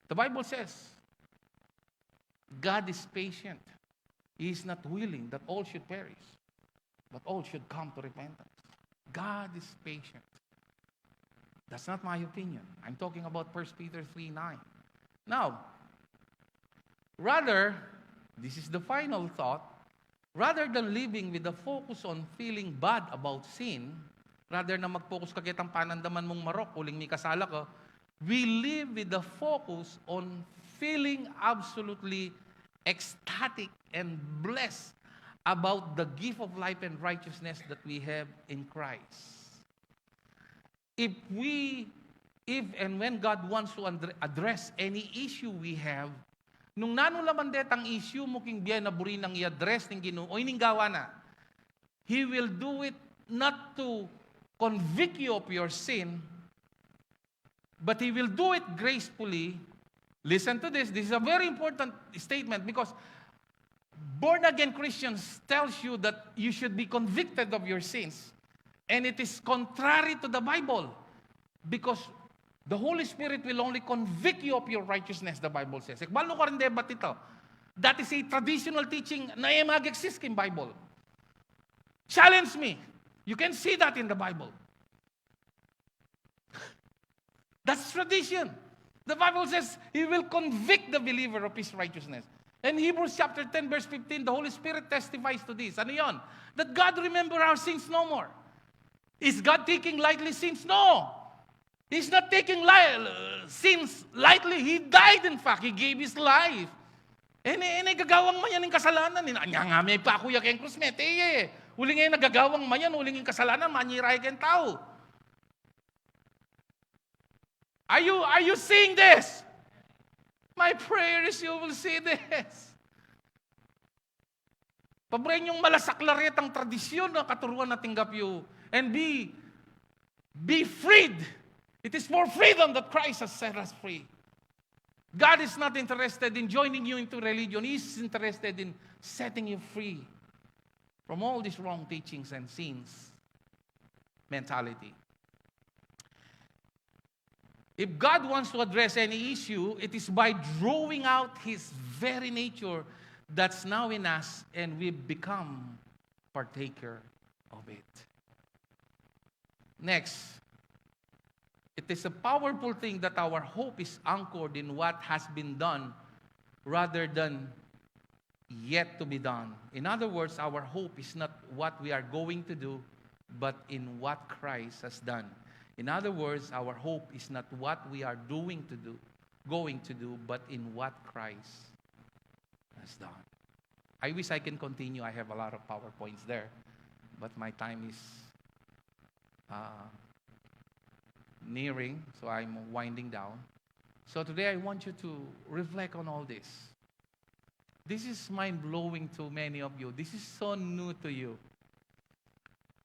The Bible says, God is patient. He is not willing that all should perish, but all should come to repentance. God is patient. That's not my opinion. I'm talking about 1 Peter 3:9. Now, rather, this is the final thought, rather than living with the focus on feeling bad about sin, rather na mag-focus ka kitang panandaman mong marok, uling may kasala ko, we live with the focus on feeling absolutely ecstatic and blessed about the gift of life and righteousness that we have in Christ. If and when God wants to address any issue we have, nung nanulaman detang issue mo king biya na buri nang i-address ng Ginoo, o ininggawa na, He will do it not to convict you of your sin, but He will do it gracefully. Listen to this. This is a very important statement because born-again Christians tells you that you should be convicted of your sins. And it is contrary to the Bible. Because the Holy Spirit will only convict you of your righteousness, the Bible says. Balo ka rin debat ito. That is a traditional teaching na mag-exist in Bible. Challenge me. You can see that in the Bible. That's tradition. The Bible says He will convict the believer of his righteousness. And Hebrews chapter 10 verse 15, the Holy Spirit testifies to this. Ano yon? That God remember our sins no more. Is God taking lightly sins? No. He's not taking sins lightly. He died, in fact. He gave His life. Gagawang man yan ng kasalanan. Anya nga may pakuya kayong krusmet. Uli ngayon nagagawang man yan, uli ngayon kasalanan, manyiray kayong tao. Are you seeing this? My prayer is you will see this. Pabrain yung malasaklaret ang tradisyon na katuruan na tinggap you. And be freed. It is for freedom that Christ has set us free. God is not interested in joining you into religion. He is interested in setting you free from all these wrong teachings and sins mentality. If God wants to address any issue, it is by drawing out His very nature that's now in us, and we become partaker of it. Next, it is a powerful thing that our hope is anchored in what has been done rather than yet to be done. In other words, our hope is not what we are going to do, but in what Christ has done. In other words, our hope is not what we are going to do, but in what Christ has done. I wish I can continue. I have a lot of PowerPoints there, but my time is nearing, so I'm winding down. So today I want you to reflect on all this. This is mind-blowing to many of you. This is so new to you.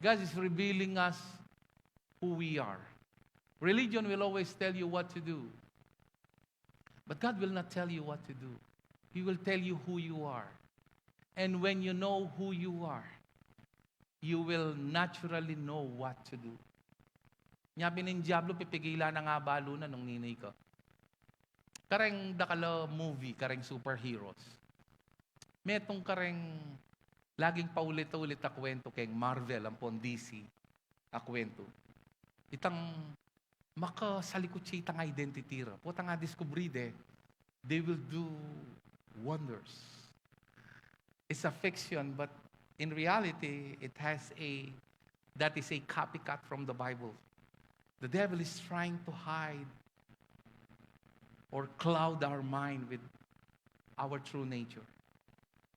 God is revealing us who we are. Religion will always tell you what to do. But God will not tell you what to do. He will tell you who you are. And when you know who you are, you will naturally know what to do. Nyabi ng Diablo, pipigila na nga balo na nung ninay ko. Kareng dakala movie, kareng superheroes. Metong kareng laging paulit-ulit a kwento keng Marvel, ampon DC, a kwento. Itang makasalikot siya itang identity ra. Puta nga discovery they will do wonders. It's a fiction, but in reality, that is a copycat from the Bible. The devil is trying to hide or cloud our mind with our true nature.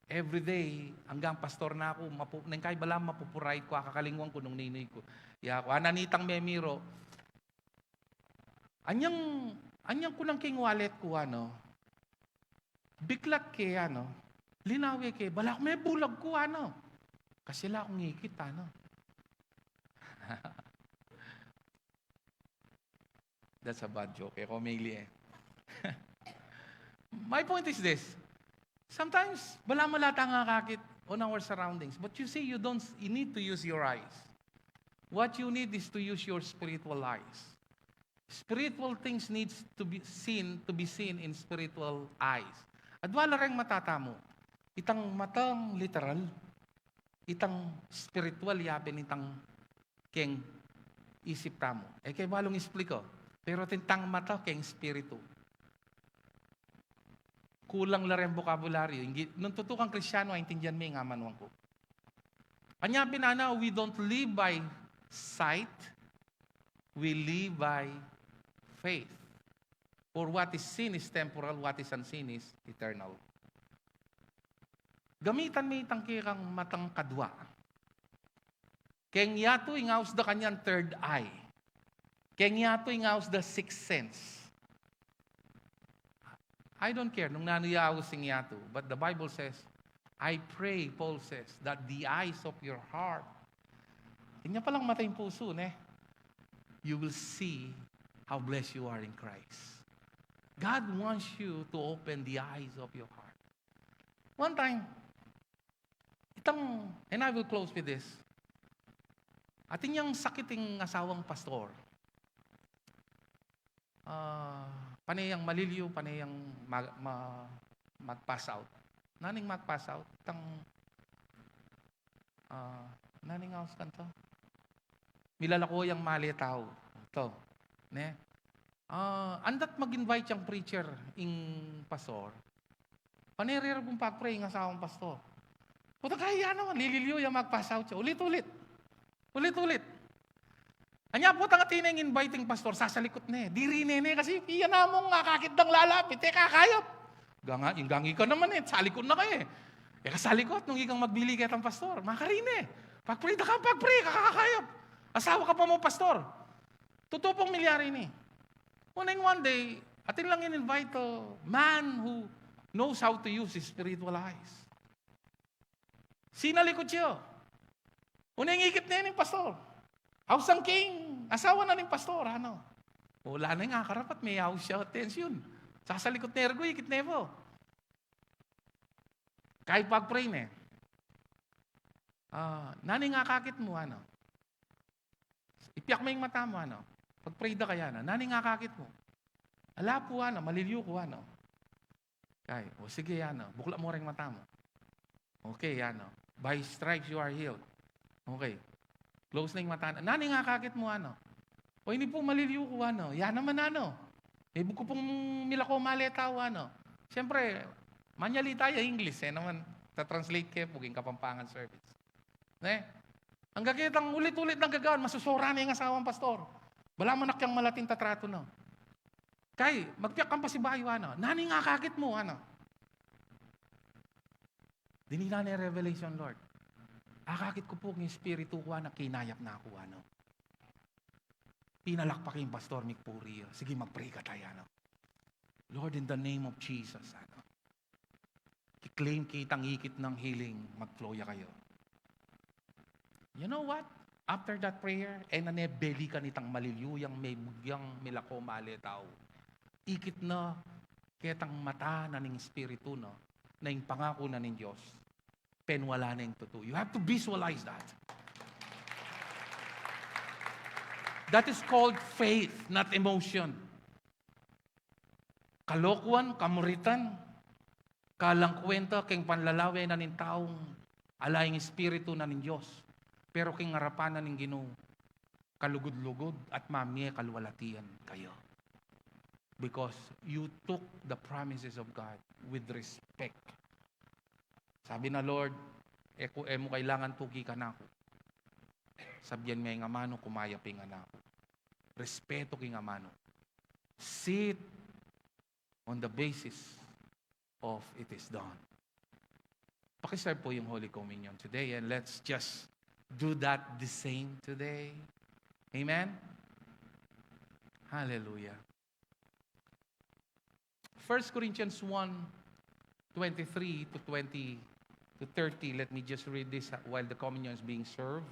Every day, hanggang pastor na ako, nang kay balam mapupuray ko, akakalingwang ko nung ninay ko. Ya ko, ananitang memiro. Anyang ko lang king wallet ko, biklat ke, linawi ke, balak may bulag ko, kasi la akong ngikit, That's a bad joke, komili My point is this. Sometimes, wala malata nga kakit on our surroundings. But you see, you need to use your eyes. What you need is to use your spiritual eyes. Spiritual things needs to be seen in spiritual eyes. At wala rin matatamo. Itang matang literal, itang spiritual yapin itang keng isip tamo. Kay balong explico. Pero tintang mata keng spiritu. Kulang la rin vocabulary. Nung tutukang Kristyano, intindihan mo yung amanuan ko. Kanya pinana, we don't live by sight, we live by faith. For what is seen is temporal, what is unseen is eternal. Gamitan mo itang kikang matang kadwa. Keng yato ingaus da kanyang third eye. Keng yato ingaus da sixth sense. I don't care nung nanuyaw sing yato, but the Bible says, I pray, Paul says, that the eyes of your heart, kanya palang mata yung puso, you will see how blessed you are in Christ. God wants you to open the eyes of your heart. One time, and I will close with this, atin yung sakiting asawang pastor, panayang maliliw, panayang mag-pass out. Naning mag-pass out, naning aus kanto. Milalako yung mali tao. Ito. Andat mag-invite yung preacher, yung pastor. Panerer kong pag-pray ng asawang pastor. Puta kaya naman, lililiw yung mag-pass out siya. Ulit-ulit. Anya po tanga tineng inviting pastor, sasalikot Diri kasi iyan na mong kakakit ng lalapit, kakayap. Yung gangi ka naman salikot na kayo kasalikot, nung ikang magbili kayo ng pastor, makarine. Pag-pray, kakakayap. Asawa ka pa mo, pastor. Totoo pong milyari Unang one day, atin lang in-invite a man who knows how to use his spiritual eyes. Sinalikot siya. Unang ikit na yung pastor. House ang king, asawa na ng pastor, Wala na nga karapat, may house siya, attention. Sasalikot na ergo, ikit na po. Kahit pag-pray nani nga kakit mo, Ipiyak mo yung mata mo, Pag-pray da kaya, nani nga kakit mo. Ala po, maliliw ko, Kaya, sige, bukla mo rin mata mo. Okay, by stripes you are healed. Okay. Close na yung mata. Nani nga kakit mo, O hindi po maliliw ko, Yan naman, buko pong milako maletaw, Siyempre, manyali tayo English, naman, ta-translate kayo po yung Kapampangan service. Ang gagitang ulit-ulit ng gagawin, masusura na yung asawang pastor. Wala man akyang malating tatrato, Kay, magpiyak kang pasibayo, Nani nga kakit mo, Dinila na yung revelation, Lord. Akakit ko po ng espiritu ko na kinayap na ako, Pinalakpak yung pastor, Mikpuri. Sige, mag-pray ka tayo, Lord, in the name of Jesus, Claim kitang hikit ng healing, mag-flow ya kayo. You know what? After that prayer, nanebeli ka nitang maliluyang may bugyang milako maletaw. Ikit na ketang mata na ning espiritu no, na yung pangako na ning Diyos. Penwala na yung totoo. You have to visualize that. That is called faith, not emotion. Kalokohan, kamuritan, kalang kwenta, keng panlalaway na ning taong alayang espiritu na ning Diyos. Pero keng harapan na ning Ginoo, kalugod-lugod at mamye kalwalatian kayo. Because you took the promises of God with respect. Sabi na Lord, mo kailangan tuki ka na ako. Sabyan may nga mano, kumayapin nga na ako. Respeto king nga mano. Sit on the basis of it is done. Pakiserve po yung Holy Communion today and let's just do that the same today. Amen? Hallelujah. 1 Corinthians 1:23 to 30. Let me just read this while the communion is being served.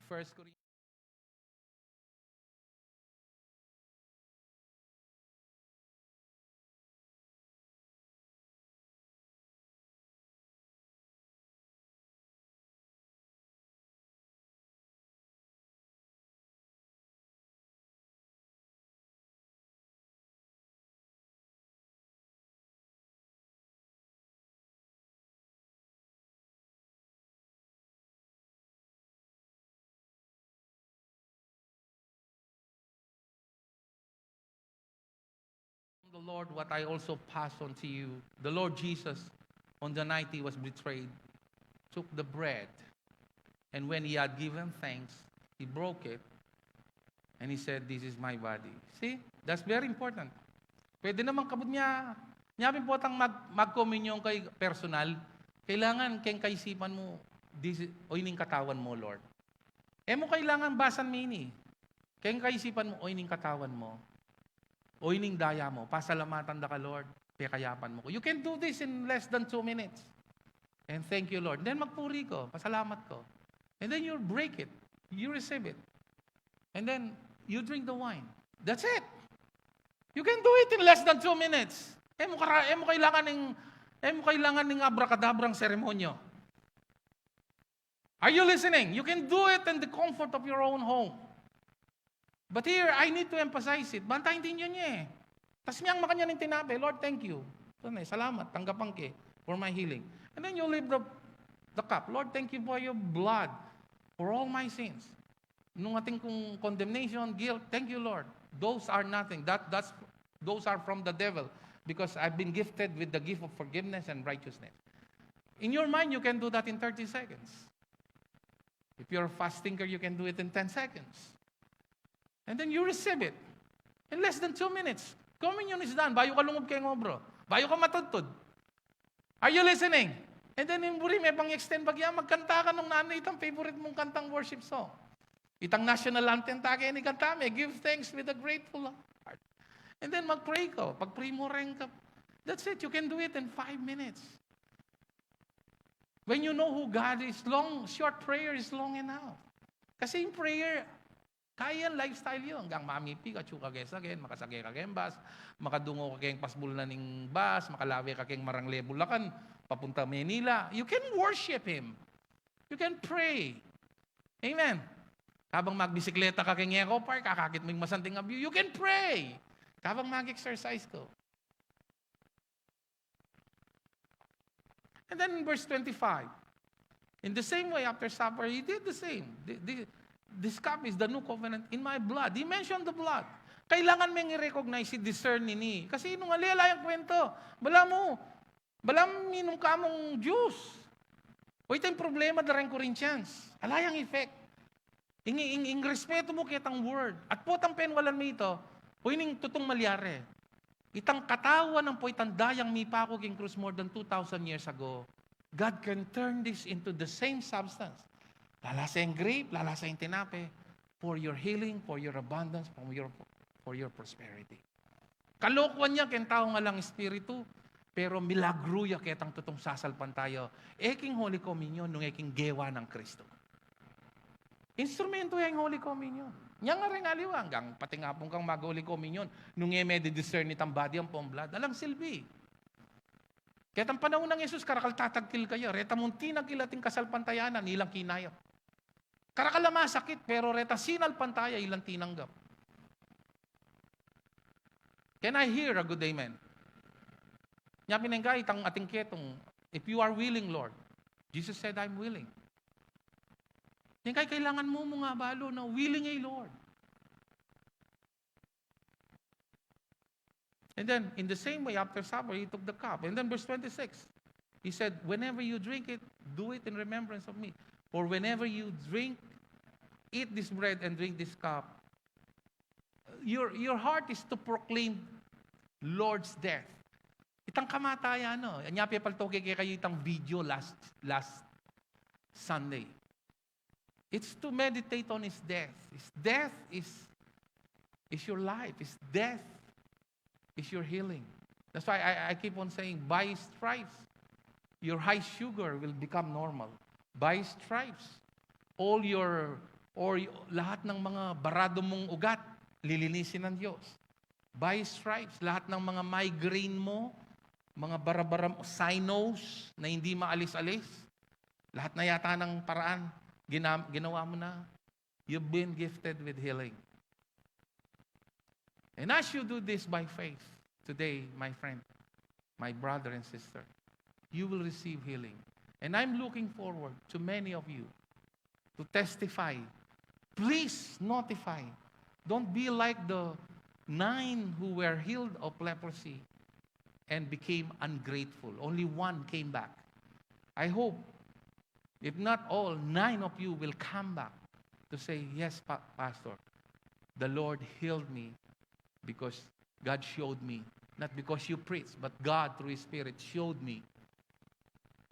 1 Corinthians. The Lord, what I also pass on to you. The Lord Jesus, on the night he was betrayed, took the bread, and when he had given thanks, he broke it, and he said, "This is my body." See? That's very important. Pwede naman kabut niya. Niyapin po tang mag-communion kay personal, kailangan keng kaisipan mo, o ining katawan mo, Lord. Mo kailangan basan mini. Keng kaisipan mo, o ining katawan mo. O ining daya mo, pasalamatan da ka, Lord, pekayapan mo ko. You can do this in less than 2 minutes. And thank you, Lord. Then magpuri ko, pasalamat ko. And then you break it. You receive it. And then you drink the wine. That's it. You can do it in less than 2 minutes. Mo kailangan ng abracadabrang seremonyo. Are you listening? You can do it in the comfort of your own home. But here, I need to emphasize it. Bantayin din yun niya eh. Tas miyang makanya ng tinabi, Lord, thank you. Salamat, tanggapang ke for my healing. And then you leave the cup. Lord, thank you for your blood for all my sins. Nung ating kong condemnation, guilt, thank you, Lord. Those are nothing. Those are from the devil because I've been gifted with the gift of forgiveness and righteousness. In your mind, you can do that in 30 seconds. If you're a fast thinker, you can do it in 10 seconds. And then you receive it. In less than 2 minutes. Communion is done. Bayo ka lungog kay ngobro. Bayo ka matudtod. Are you listening? And then in buri, may pang-extend bagya, magkanta ka nung nanay itang favorite mong kantang worship song. Itang national anthem take ni kantame. Give thanks with a grateful heart. And then mag-pray ko. Pag-pray mo rin ka. That's it. You can do it in 5 minutes. When you know who God is, short prayer is long enough. Kasi in prayer, kaya lifestyle yun. Hanggang mamipi ka, tsuka again, makasagay ka kayong bus, makadungo ka kayong pasbul na ning bus, makalawi ka kayong Marangle Bulacan, papunta Manila. You can worship Him. You can pray. Amen. Habang magbisikleta ka kayong Eco Park, kakakit mo yung masanting view, you can pray. Habang mag-exercise ko. And then in verse 25, in the same way after supper, He did the same. This cup is the new covenant in my blood. He mentioned the blood. Kailangan mong i-recognize, i-discern nini. Kasi nung alila yung kwento, balam minum ka mong juice. O ito yung problema da rin Corinthians. Alayang effect. Ing respeto mo kitang word. At po tang penwalan mo ito, o ining tutong malyare. Itang katawan ng po itang dayang mipako king krus more than 2,000 years ago. God can turn this into the same substance. Lalasa yung grape, lalasa yung tinape, for your healing, for your abundance, for your prosperity. Kalokohan niya, ken tao nga lang espiritu, pero milagro ya ketang tutong sasalpan tayo. Eking Holy Communion, nung eking gewa ng Kristo. Instrumento yung Holy Communion. Nya nga rin aliwa, hanggang pati nga pong kang mag-Holy Communion, nung discern nitang body ang pong blood, alang silbi. Kaya ang panahon ng Yesus, karakal tatagkil kayo. Reta munti na kilating kasalpantayanan, ilang kinayap. Karakal na masakit, pero reta sinal pantaya, ilang tinanggap. Can I hear a good amen? Nya pinengkay, itang ating ketong, if you are willing, Lord, Jesus said, I'm willing. Yan kay kailangan mo mga balo na willing ay Lord. And then, in the same way, after supper, he took the cup. And then verse 26, he said, whenever you drink it, do it in remembrance of me. For whenever you eat this bread and drink this cup, your heart is to proclaim Lord's death. Itang kamatayan, no? Anyapi paltoke kaya kayo itang video last Sunday. It's to meditate on His death. His death is your life. His death is your healing. That's why I keep on saying, by His stripes, your high sugar will become normal. By His stripes, lahat ng mga barado mong ugat, lilinisin ng Diyos. By His stripes, lahat ng mga migraine mo, mga barabaram, sinus na hindi maalis-alis, lahat na yata ng paraan, ginawa mo na. You've been gifted with healing. And as you do this by faith, today, my friend, my brother and sister, you will receive healing. And I'm looking forward to many of you to testify. Please notify. Don't be like the 9 who were healed of leprosy and became ungrateful. Only 1 came back. I hope, if not all, 9 of you will come back to say, yes, Pastor, the Lord healed me because God showed me. Not because you preached, but God, through His Spirit, showed me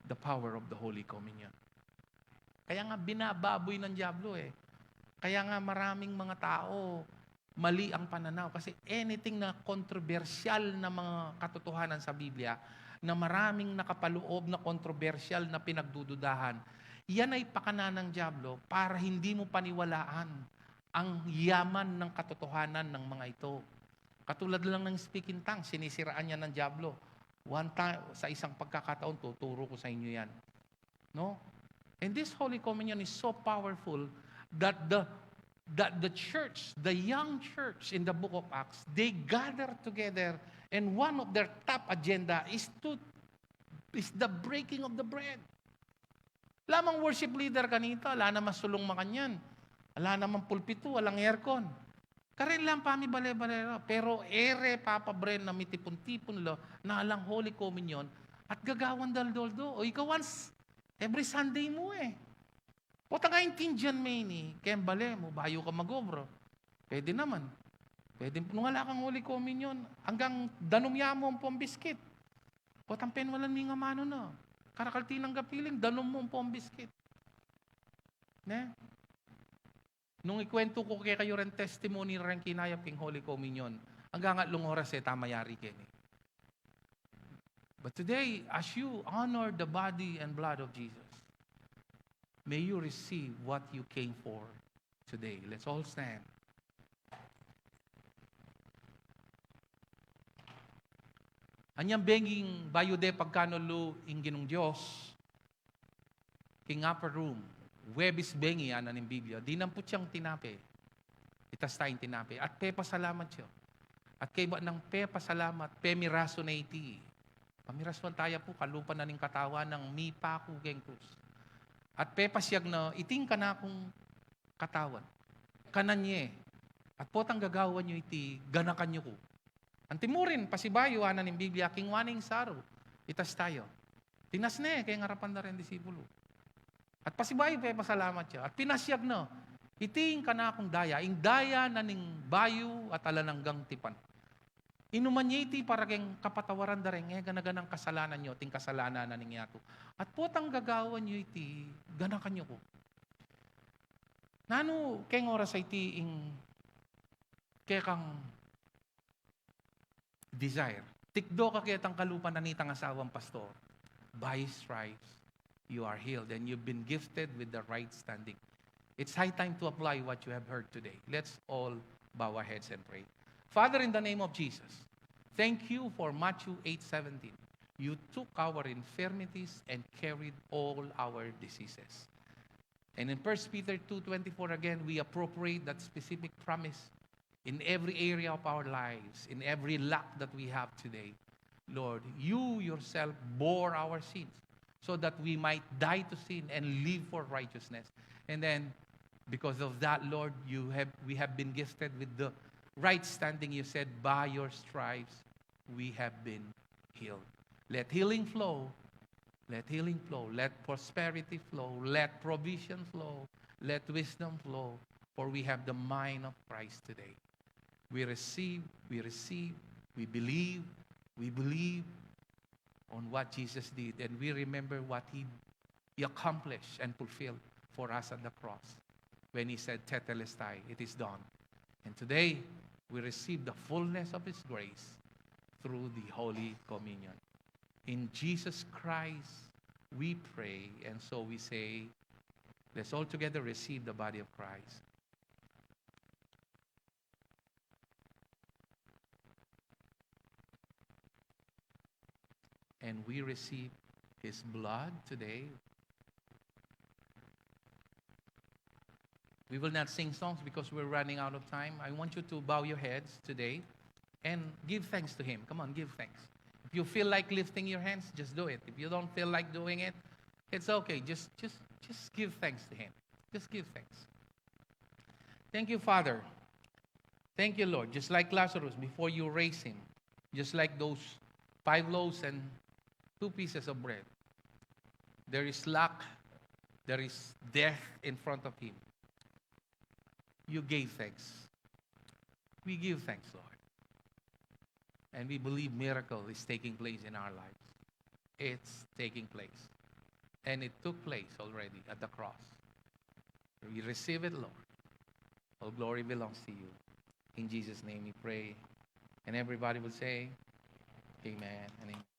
the power of the Holy Communion. Kaya nga binababoy ng diablo eh. Kaya nga maraming mga tao, mali ang pananaw. Kasi anything na kontrobersyal na mga katotohanan sa Biblia, na maraming nakapaloob na kontrobersyal na pinagdududahan, yan ay pakana ng diablo para hindi mo paniwalaan ang yaman ng katotohanan ng mga ito. Katulad lang ng speaking tongues, sinisiraan niya ng diablo. One time, sa isang pagkakataon, tuturo ko sa inyo yan. No? And this Holy Communion is so powerful that the church, the young church in the book of Acts, they gather together and one of their top agenda is the breaking of the bread. Lamang worship leader kanito, wala naman sulong makanyan. Wala naman pulpito, walang aircon. Karin lang pami bale-balera, pero ere papabren na mitipon-tipon lo na alang Holy Communion at gagawan daldoldo. O ikaw once, every Sunday mo eh. O taga intindihan may ni, kaya bale mo, bayo ka magobro. Pwede naman. Pwede, nung wala kang Holy Communion, hanggang danumya mo ang pambiskit. O tampen walang nga mano na. Karakalti ng gapiling, danum mo ang pambiskit. Ne? Nung ikwento ko kaya kayo rin testimony rin kinayap king Holy Communion, hanggang atlong oras tamayari kini. But today, as you honor the body and blood of Jesus, may you receive what you came for today. Let's all stand. Anyang benging bayude pagkanolo inginong Diyos, king upper room, Webis bengi anan ng Biblia, di nang putyang tinape. Itas tayong tinape. At pe pasalamat siya. At kay ba ng pe pasalamat, pe miraso na iti. Pamiraswan tayo po, kalupa na ning katawan ng mi paku geng krus. At pe pasyag na, iting ka na akong katawan. Kananye. At potang gagawan nyo iti, ganakan nyo ko. Antimurin, pasibayo anan ng Biblia, king waning saro. Itas tayo. Tinasne, kaya ngarapan na rin disipulo. At pasibayo pa pasalamat siya. At pinasyag na, iting ka na akong daya, ing daya na ning bayo at alananggang tipan. Inuman niya iti para keng kapatawaran da rin, ganaganang kasalanan nyo, ting kasalanan na ning yato. At potang gagawan nyo iti, ganakan nyo ko. Nano, keng oras ay iti, kaya kang desire. Tikdo ka kitang kalupan na nitang asawang pastor. By His stripes, you are healed and you've been gifted with the right standing. It's high time to apply what you have heard today. Let's all bow our heads and pray. Father, in the name of Jesus, thank you for Matthew 8:17. You took our infirmities and carried all our diseases. And in 1 Peter 2:24 again, we appropriate that specific promise in every area of our lives, in every lack that we have today. Lord, you yourself bore our sins so that we might die to sin and live for righteousness. And then, because of that, Lord, we have been gifted with the right standing. You said, by your stripes, we have been healed. Let healing flow. Let healing flow. Let prosperity flow. Let provision flow. Let wisdom flow. For we have the mind of Christ today. We receive, we believe on what Jesus did, and we remember what He accomplished and fulfilled for us at the cross when He said, Tetelestai, it is done. And today, we receive the fullness of His grace through the Holy Communion. In Jesus Christ, we pray, and so we say, let's all together receive the body of Christ. And we receive His blood today. We will not sing songs because we're running out of time. I want you to bow your heads today and give thanks to Him. Come on, give thanks. If you feel like lifting your hands, just do it. If you don't feel like doing it, it's okay. Just give thanks to Him. Just give thanks. Thank you, Father. Thank you, Lord. Just like Lazarus, before you raise him, just like those 5 loaves and 2 pieces of bread, there is lack, there is death in front of him. You gave thanks. We give thanks, Lord. And we believe miracle is taking place in our lives. It's taking place. And it took place already at the cross. We receive it, Lord. All glory belongs to you. In Jesus' name we pray. And everybody will say, amen and amen.